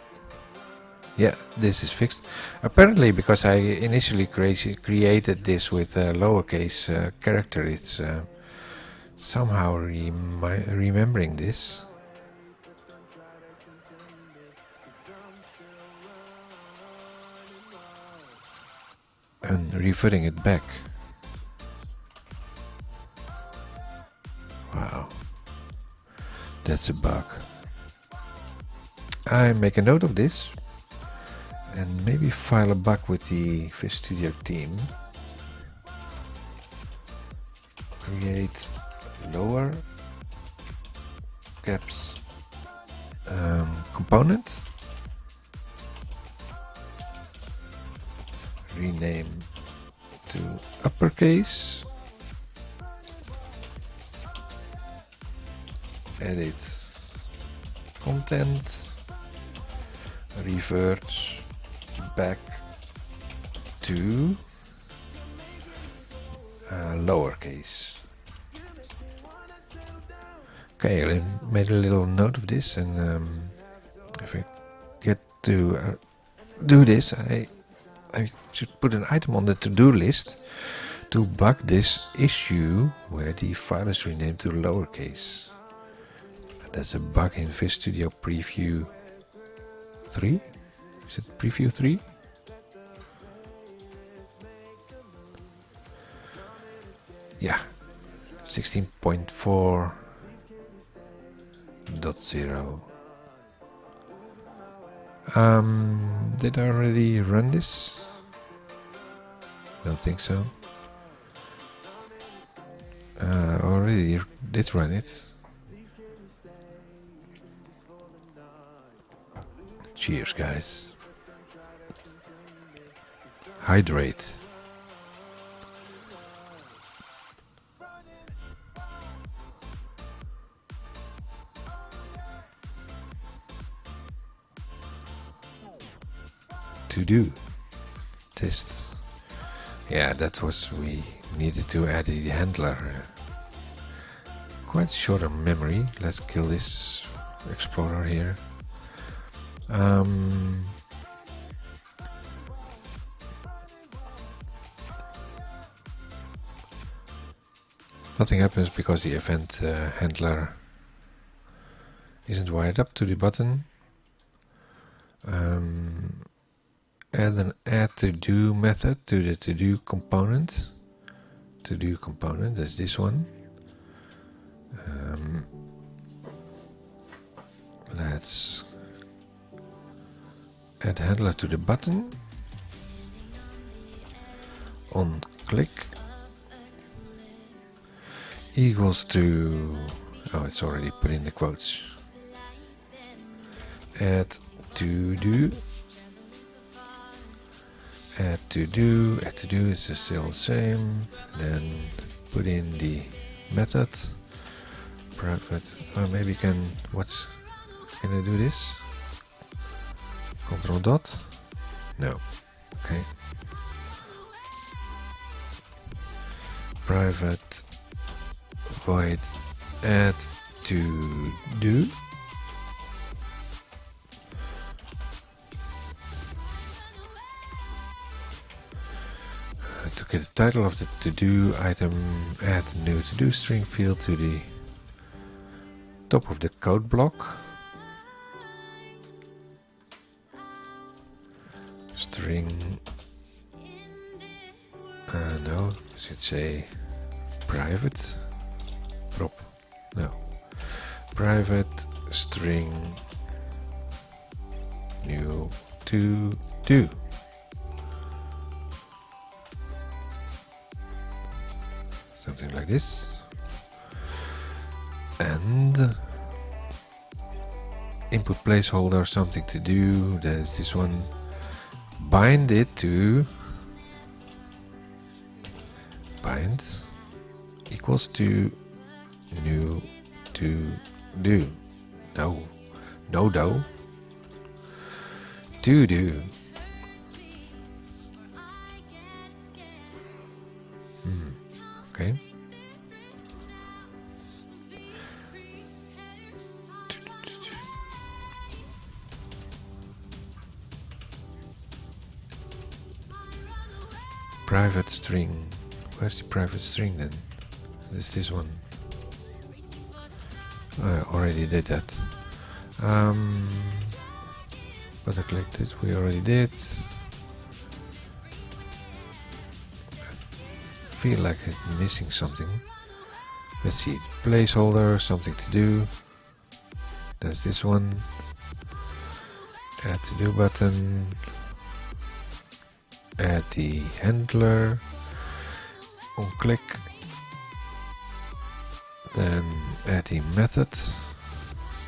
Yeah, this is fixed. Apparently, because I initially created this with a lowercase character, it's somehow remembering this. And reverting it back. Wow. That's a bug. I make a note of this and maybe file a bug with the Fish Studio team. Create lower caps component. Rename to uppercase. Edit content. Reverts back to lowercase. Okay, I made a little note of this, and if I get to do this, I should put an item on the to-do list to bug this issue where the file is renamed to lowercase. That's a bug in Fish Studio Preview 3? Is it Preview 3? Yeah, 16.4.0. Did I already run this? Don't think so. Already did run it. Cheers, guys. Hydrate. To do. Test. Yeah, that was, we needed to add the handler. Quite short on memory. Let's kill this explorer here. Nothing happens because the event handler isn't wired up to the button. Add an add to do method to the to do component. To do component, that's this one. Let's add handler to the button. On click equals to, oh, it's already put in the quotes. Add to do. Add to do is still the same. Then put in the method. Private, or maybe can I do this? Control dot? No. Okay. Private void add to do. To get the title of the to-do item, add a new to-do string field to the top of the code block. String, no, should say private prop private string new to do. Something like this. And input placeholder, something to do. There's this one. Bind it to bind equals to new to do. No do. To do. Okay. Private string. Where's the private string then? This one. I already did that. But I clicked it. We already did. I feel like I'm missing something. Let's see. Placeholder. Something to do. There's this one. Add to do button. Add the handler on click, then add the method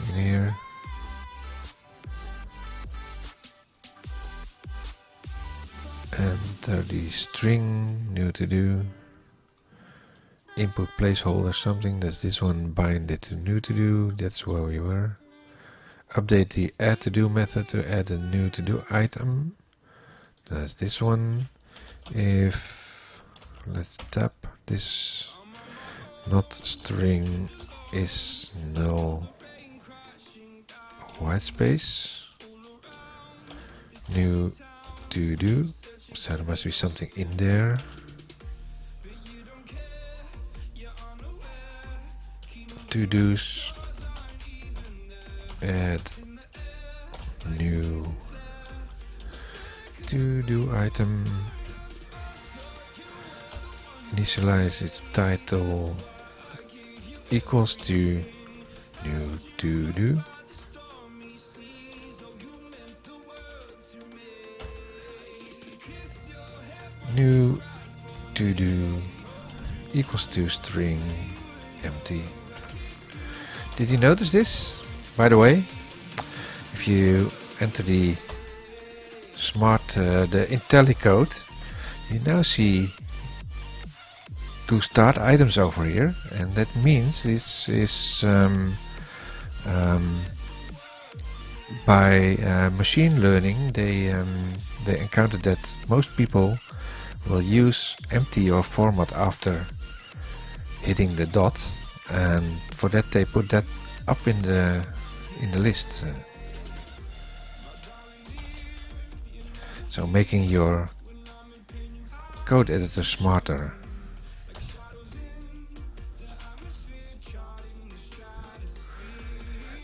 in here, enter the string new to do, input placeholder something, that's this one, bind it to new to do, that's where we were, update the add to do method to add a new to do item. That's this one. If let's tap this not string is null white space new to do, so there must be something in there. To do's add new to do item, initialize its title equals to new to do, new to do equals to string empty. Did you notice this? By the way, if you enter the the IntelliCode, you now see two start items over here, and that means this is by machine learning. They encountered that most people will use empty or format after hitting the dot, and for that they put that up in the list. So making your code editor smarter.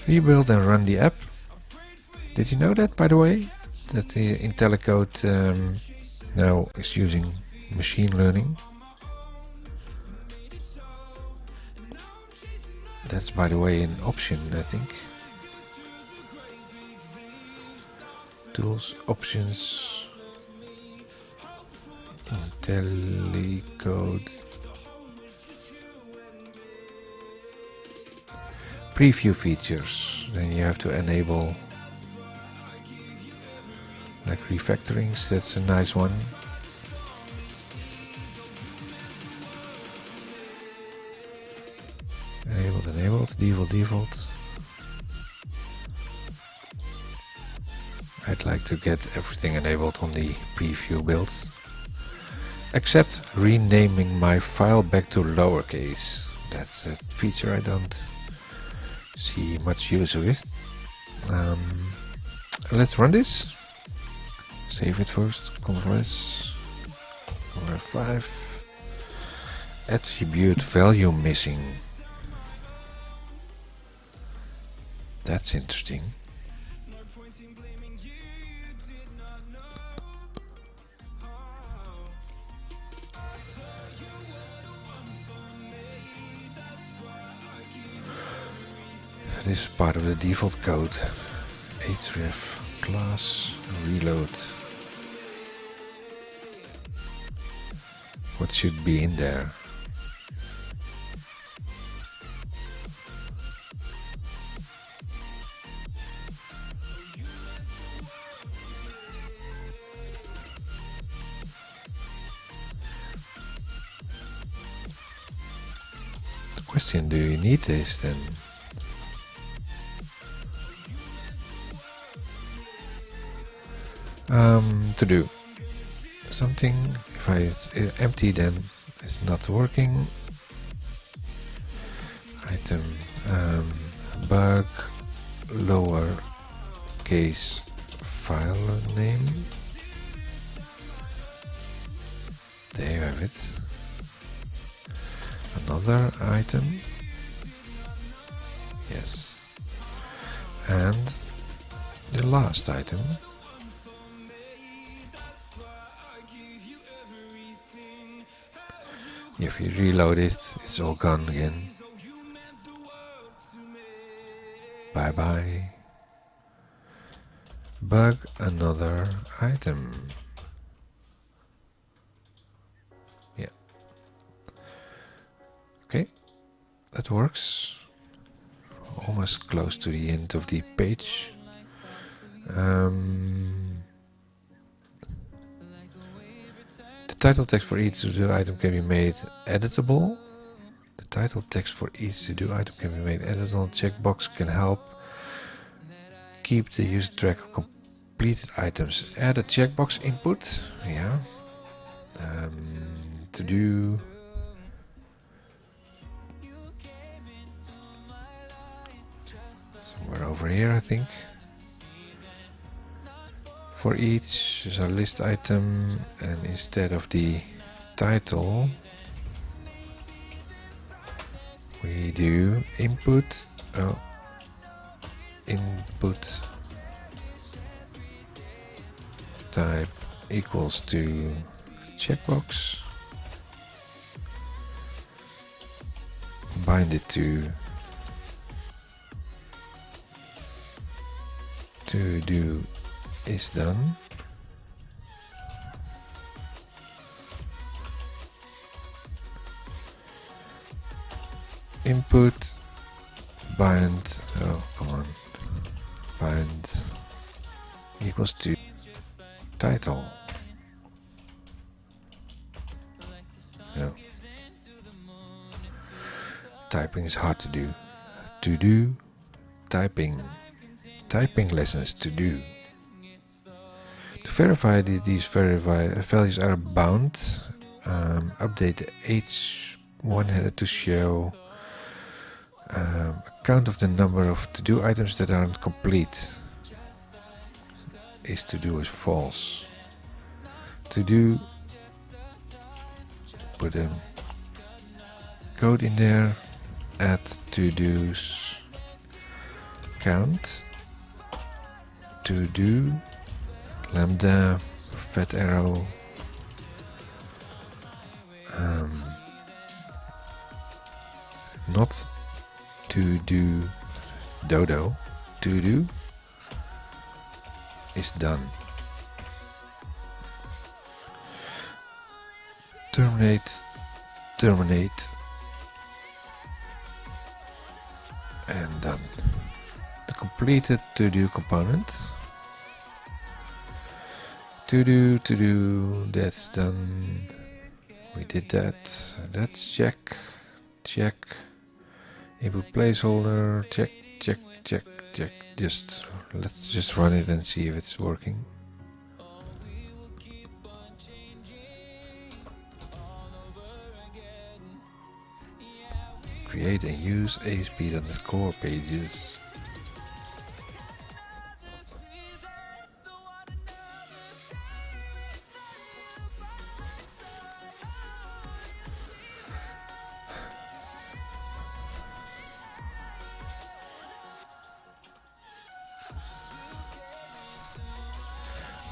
Rebuild and run the app. Did you know that, by the way? That the IntelliCode now is using machine learning. That's, by the way, an option, I think. Tools, options, IntelliCode, preview features. Then you have to enable like refactorings. That's a nice one. Enabled, default. I'd like to get everything enabled on the preview build, except renaming my file back to lowercase. That's a feature I don't see much use of it. Let's run this. Save it first. Ctrl S. Ctrl F5. Attribute value missing. That's interesting. this is part of the default code. href class reload. What should be in there? The question, do you need this then? To do something. If it's empty, then it's not working. Item bug lower case file name. There you have it. Another item. Yes. And the last item. If you reload it, it's all gone again. Bye bye. Bug another item. Yeah. Okay, that works. Almost close to the end of the page. The title text for each to-do item can be made editable. The title text for each to-do item can be made editable. Checkbox can help keep the user track of completed items. Add a checkbox input. Yeah. To-do. Somewhere over here, I think. For each is a list item, and instead of the title we do input type equals to checkbox, bind it to do is done. Input bind, oh come on, bind equals to title. No. Typing is hard to do. To do, typing lessons to do. To verify that these values are bound, update the h1 header to show a count of the number of to-do items that aren't complete. Is to do is false. To do, put a code in there, add to do's count, to do, lambda, fat arrow, not to do dodo, to do is done. Terminate, and done. The completed to do component. To do, that's done. We did that. That's check. Input placeholder, check. Let's just run it and see if it's working. Create and use ASP.NET pages.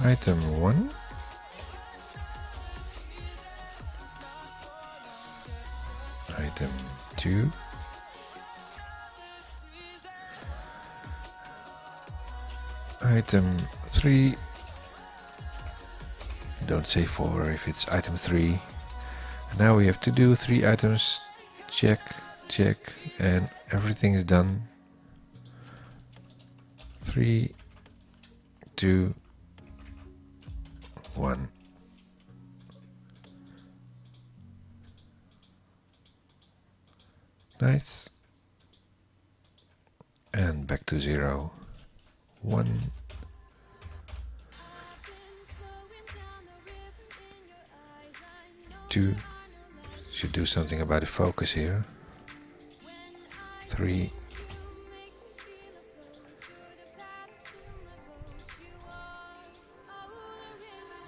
Item 1. Item 2. Item 3. Don't say 4 if it's item 3. Now we have to do 3 items. Check, check, and everything is done. 3, 2, 1. Nice. And back to 0. 1. 2. Should do something about the focus here. 3.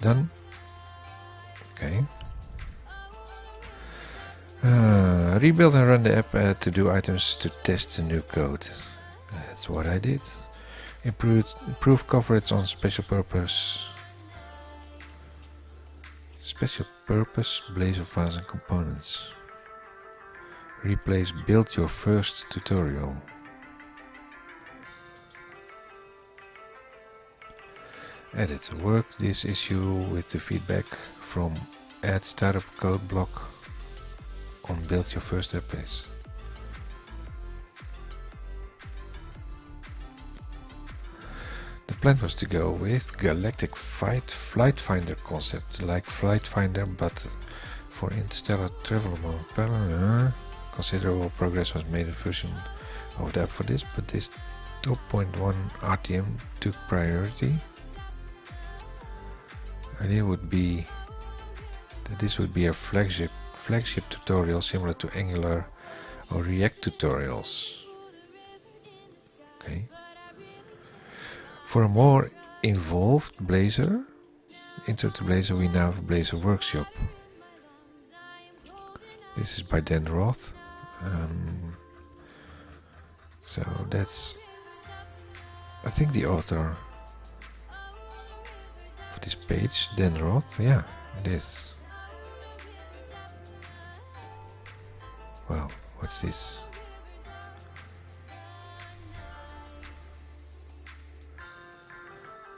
Done. Okay. Rebuild and run the app to do items to test the new code. That's what I did. Improve coverage on special purpose Blazor files and components. Replace build your first tutorial. Edit. Work this issue with the feedback from add startup code block on build your first app page. The plan was to go with galactic flight finder concept, like flight finder, but for interstellar travel mode. Considerable progress was made in version of the app for this, but this 2.1 RTM took priority. Idea would be that this would be a flagship tutorial similar to Angular or React tutorials. Okay. For a more involved Blazor, intro to Blazor, we now have Blazor Workshop. This is by Dan Roth. So that's, I think, the author of this page, Dan Roth. Yeah, it is. Wow, what's this?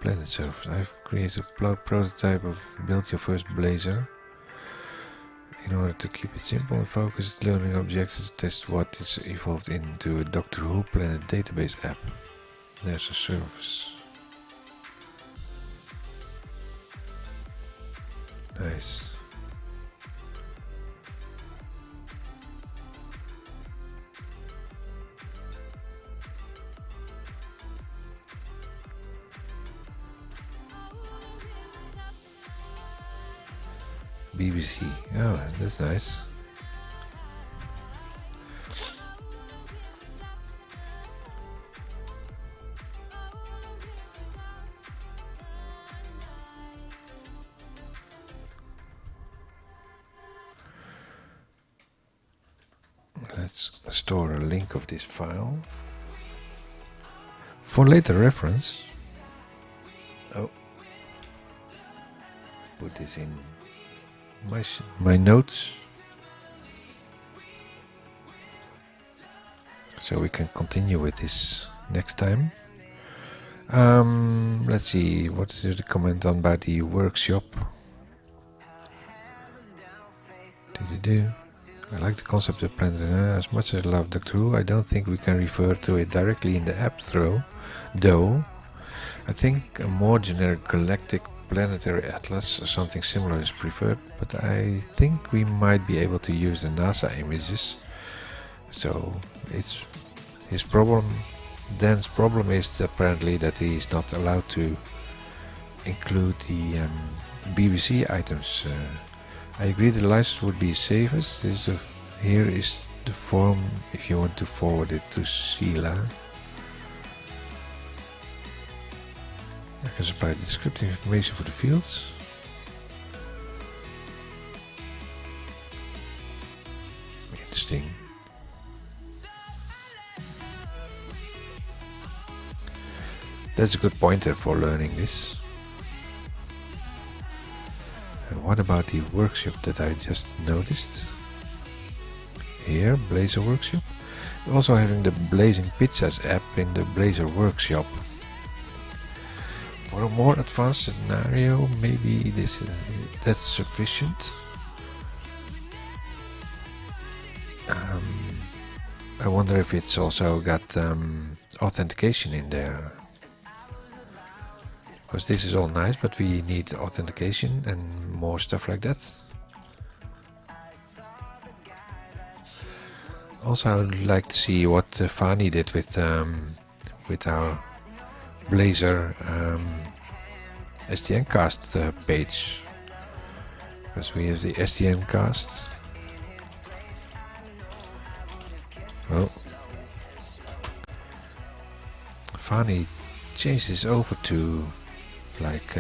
Planet Surface. I've created a prototype of build your first Blazor. In order to keep it simple and focused, learning objects test what is evolved into a Doctor Who planet database app. There's a surface. Nice. BBC. Oh, that's nice. Let's store a link of this file for later reference. Oh, put this in my notes, so we can continue with this next time. Let's see, what is the comment on about the workshop? I like the concept of planet. As much as I love Doctor Who, I don't think we can refer to it directly in the app though. I think a more generic galactic planetary atlas or something similar is preferred, but I think we might be able to use the NASA images. So it's his problem. Dan's problem is apparently that he is not allowed to include the BBC items. I agree the license would be safest. Here is the form if you want to forward it to Sheila. I can supply the descriptive information for the fields. Interesting. That's a good pointer for learning this. And what about the workshop that I just noticed? Here, Blazor Workshop. We're also having the Blazing Pizzas app in the Blazor Workshop. For a more advanced scenario, maybe that's sufficient. I wonder if it's also got authentication in there. Because this is all nice, but we need authentication and more stuff like that. Also, I would like to see what Fani did with our Blazor SDN cast page. Because we have the SDN cast. Oh. Fani changed this over to like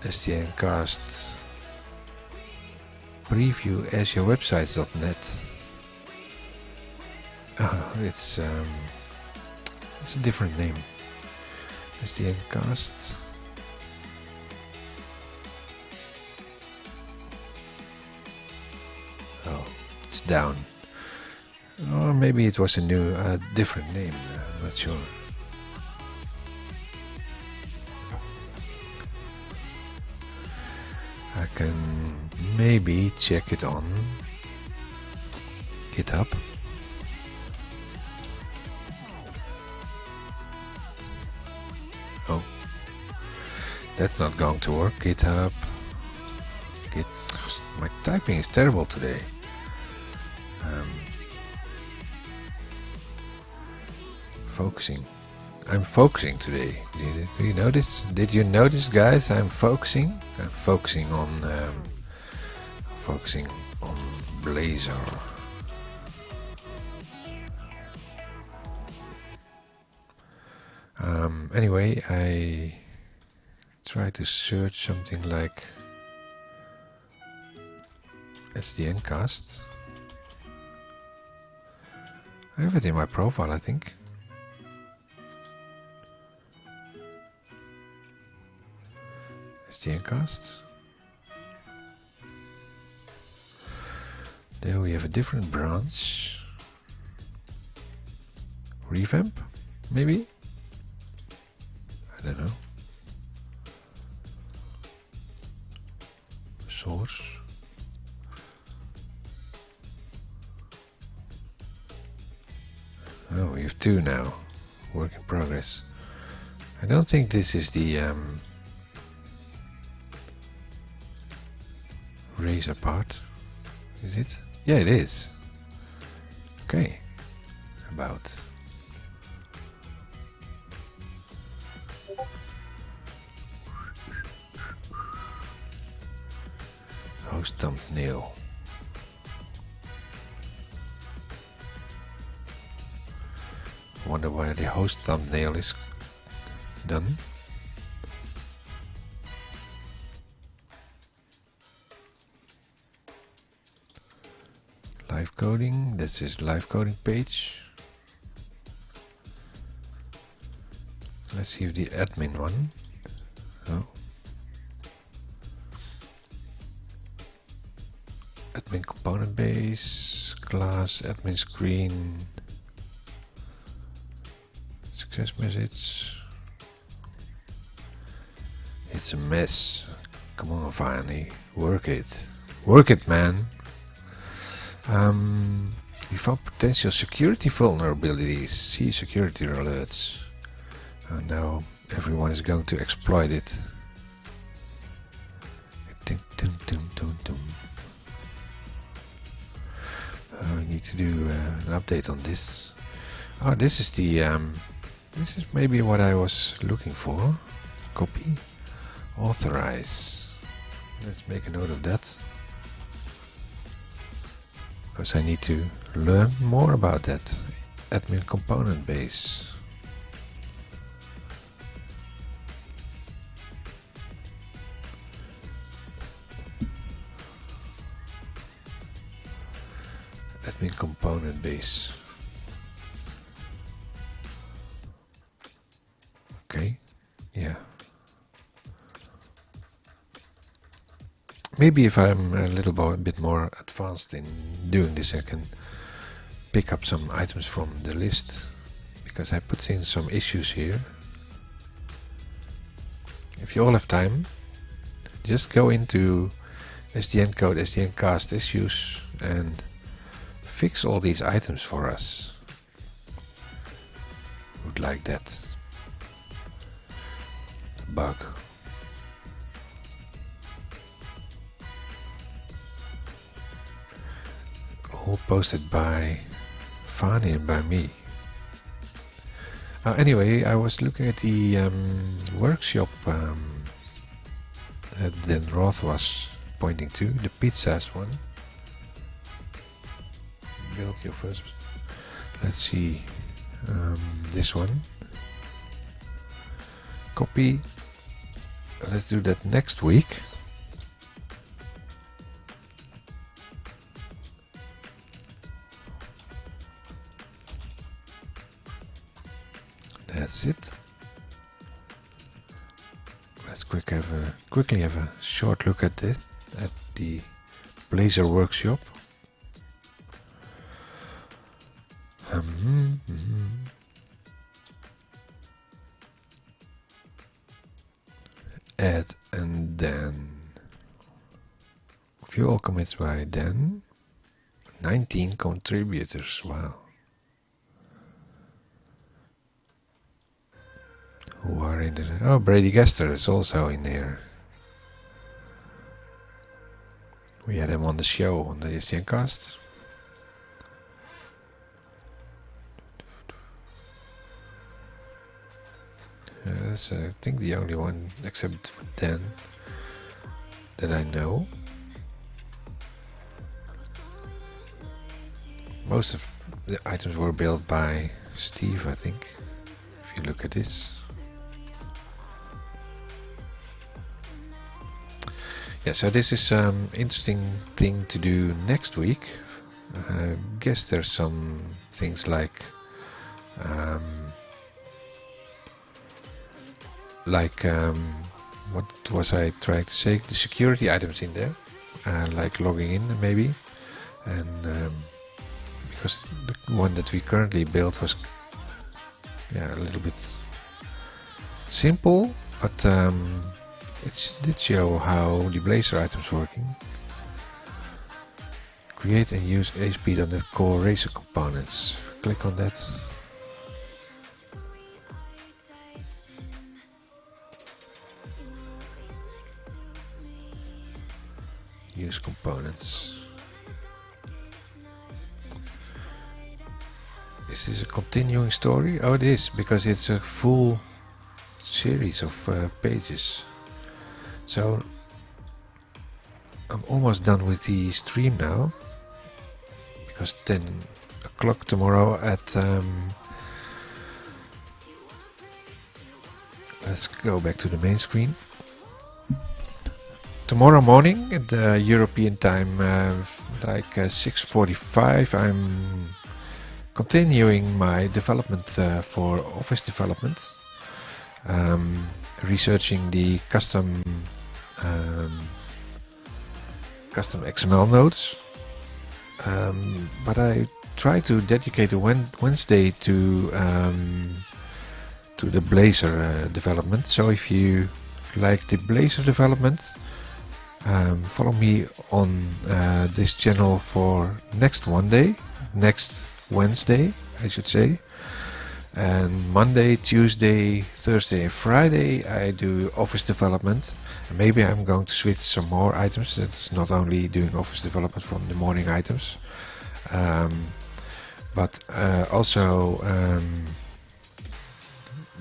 SDN cast preview as your websites.net. Oh, it's a different name. SDN cast. Oh, it's down. Or maybe it was a new, different name. I'm not sure. I can maybe check it on GitHub. Oh, that's not going to work. GitHub. My typing is terrible today. Focusing. I'm focusing today. Do you notice? Did you notice, guys? I'm focusing. I'm focusing on Blazor. Anyway, I try to search something like SDN cast. I have it in my profile, I think. SDN cast. There we have a different branch. Revamp, maybe? I don't know. Source. Oh, we have two now. Work in progress. I don't think this is the razor part. Is it? Yeah, it is. Okay. About. Host thumbnail. I wonder why the host thumbnail is done. Live coding, this is live coding page. Let's see if the admin one. Oh. Admin component base, class, admin screen, success message. It's a mess. Come on, Fani, work it. Work it, man. We found potential security vulnerabilities. See security alerts. And now everyone is going to exploit it. We need to do an update on this. Oh, this is the this is maybe what I was looking for. Copy, authorize. Let's make a note of that, because I need to learn more about that admin component base. Admin component base. Okay, yeah. Maybe if I'm a little bit more advanced in doing this, I can pick up some items from the list, because I put in some issues here. if you all have time, just go into SDN code, SDN cast issues, and fix all these items for us. Would like that. Bug. All posted by Fani and by me. Anyway, I was looking at the workshop that then Roth was pointing to, the pizzas one. Build your first. Let's see, this one. Copy. Let's do that next week. That's it. Let's quickly have a short look at it, at the Blazor workshop. Add and then view all commits by then. 19 contributors. Wow. Who are in there? Oh, Brady Gester is also in there. We had him on the show on the SDN cast. That's I think the only one, except for Dan, that I know. Most of the items were built by Steve, I think, if you look at this. Yeah, so this is some interesting thing to do next week. I guess there's some things like what was I trying to say? The security items in there, like logging in maybe, and because the one that we currently built was a little bit simple, but it did show how the Blazor items working. Create and use ASP.NET Core Racer components. Click on that. Use components. Is this a continuing story? Oh, it is, because it's a full series of pages. So I'm almost done with the stream now, because 10 o'clock tomorrow at let's go back to the main screen. Tomorrow morning at the European time, like 6:45, I'm continuing my development for Office development, researching the custom XML nodes, but I try to dedicate a Wednesday to the Blazor development. So if you like the Blazor development, follow me on this channel for next Wednesday, I should say. And Monday, Tuesday, Thursday and Friday I do Office development. And maybe I'm going to switch some more items. That's not only doing Office development from the morning items, but also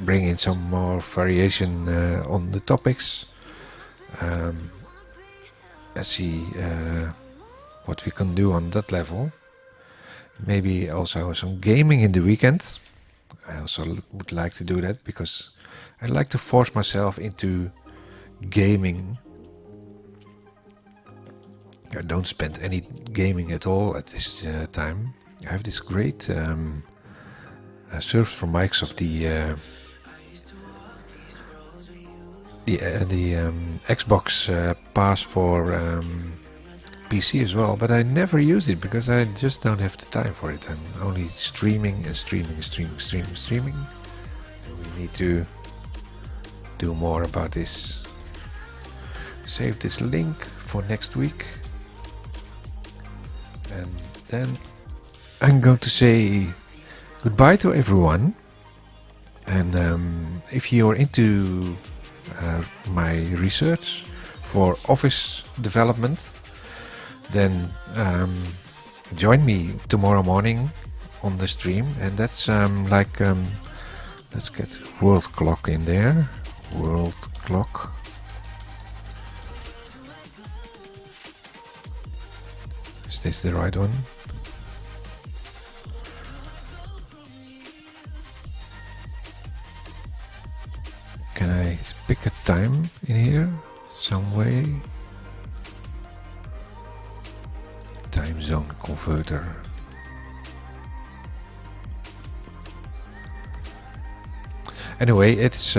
bring in some more variation on the topics. Let's see what we can do on that level. Maybe also some gaming in the weekend. I also would like to do that because I like to force myself into gaming. I don't spend any gaming at all at this time. I have this great service from Microsoft, the Xbox Pass for PC as well, but I never use it because I just don't have the time for it. I'm only streaming and streaming and streaming. And we need to do more about this. Save this link for next week. And then I'm going to say goodbye to everyone. And if you're into my research for office development, then join me tomorrow morning on the stream. And that's let's get world clock in there. World clock. Is this the right one? Can I pick a time in here? Some way? Time zone converter. Anyway, it's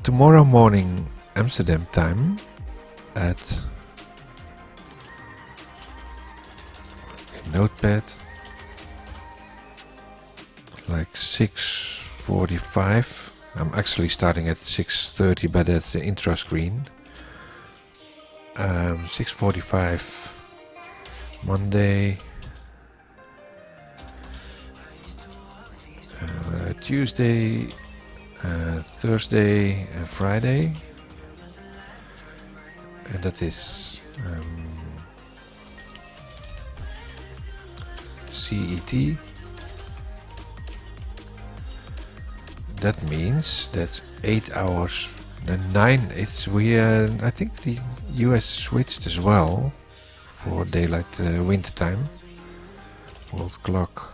tomorrow morning Amsterdam time at Notepad, like 6:45. I'm actually starting at 6:30, but that's the intro screen. 6:45 Monday, Tuesday, Thursday and Friday, and that is CET. That means that's 8 hours. Then 9. It's I think the US switched as well for daylight winter time. World clock.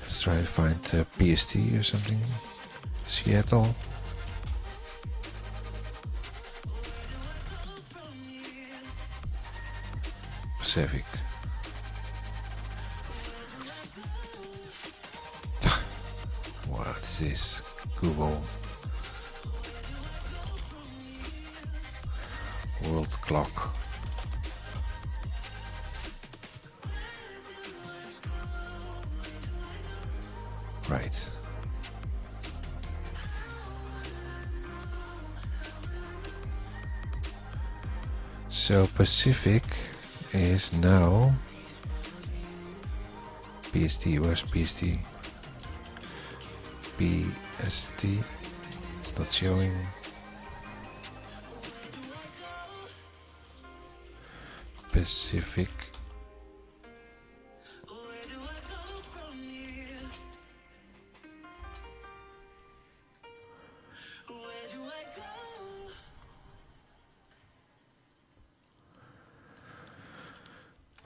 Let's try to find PST or something. Seattle. Pacific. What is this? Google. World clock. Right. So Pacific is now PST. Where's PST? PST. It's not showing. Pacific.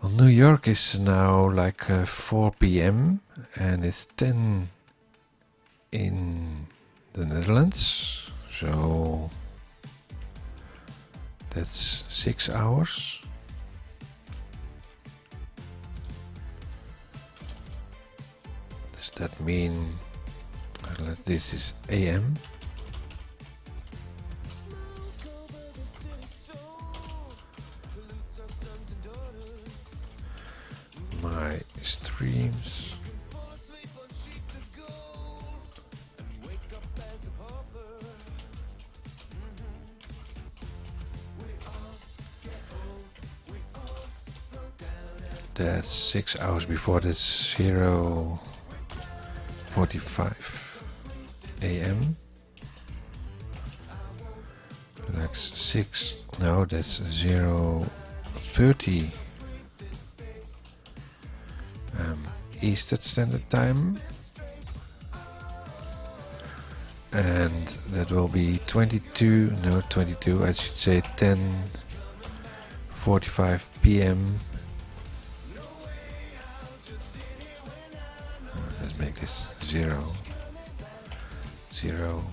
Well, New York is now like 4 p.m. and it's 10 in the Netherlands, so that's 6 hours. Does that mean this is AM? My streams. That's 6 hours before the 0:45 AM. Like 6. No, that's 0:30 Eastern Standard Time. And that will be 22, no 22, I should say 10:45 PM. Let's make this 0, 0.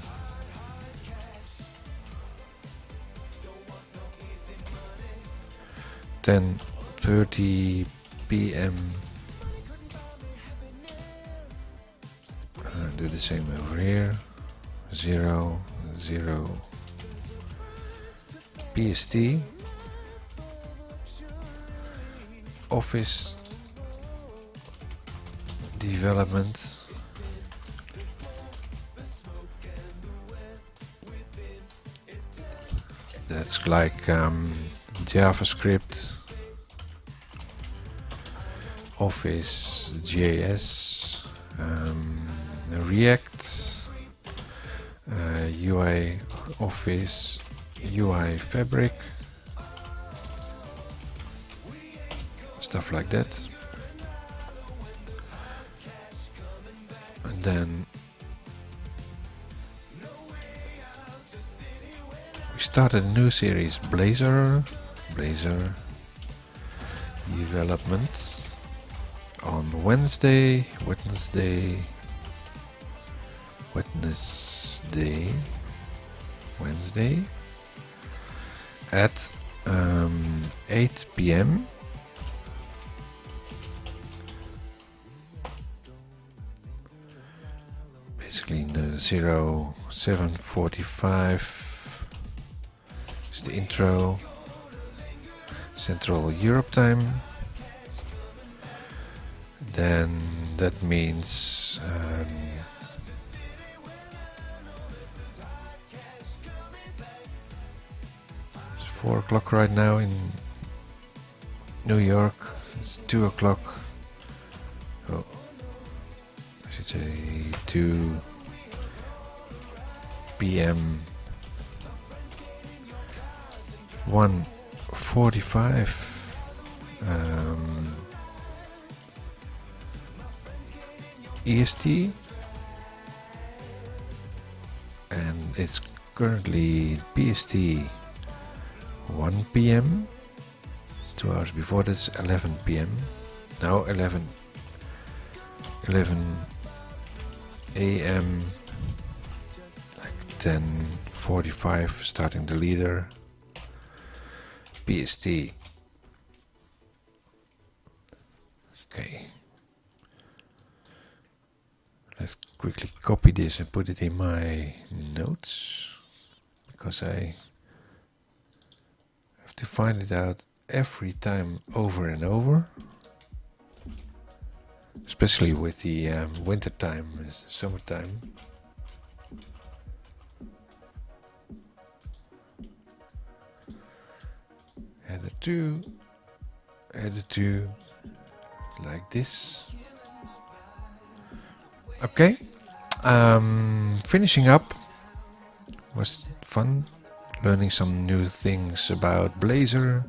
$10:30 PM. Do the same over here. 0, 0. PST. Office development. That's like JavaScript, Office, JS, React, UI Office, UI Fabric, stuff like that. And then we started a new series, Blazor development, on Wednesday at 8 p.m. Basically in the 07:45 is the intro, Central Europe time. Then that means it's 4 o'clock right now in New York. It's 2 o'clock. Oh, I should say 2 p.m. 1:45. EST, and it's currently PST 1 p.m. 2 hours before that's 11 p.m. Now 11 a.m. like 10:45 starting the leader. PST. Okay. Let's quickly copy this and put it in my notes, because I have to find it out every time over and over, especially with the winter time, summertime. Header 2, like this. Okay, finishing up. Was fun learning some new things about Blazor.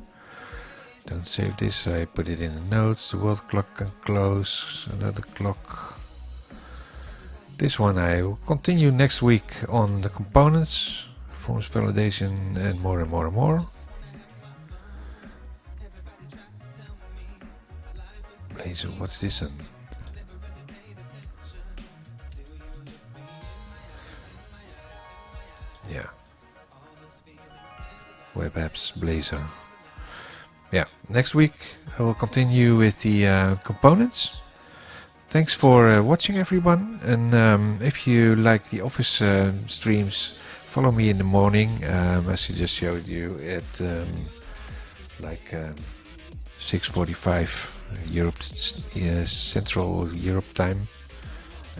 Don't save this, I put it in the notes. The world clock can close, another clock. This one I will continue next week on the components, performance validation, and more and more and more. Blazor, what's this one? Yeah, web apps, Blazor. Yeah, next week I will continue with the components. Thanks for watching, everyone, and if you like the Office streams, follow me in the morning, as I just showed you, at like 6:45 Europe, Central Europe time.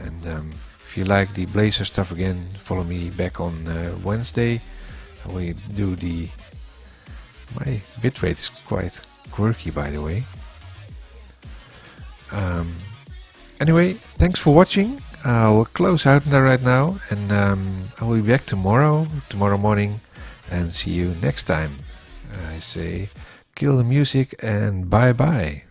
And if you like the Blazor stuff again, follow me back on Wednesday. We do my bitrate is quite quirky, by the way. Anyway, thanks for watching. I'll close out right now, and I will be back tomorrow morning, and see you next time. I say, kill the music and bye bye.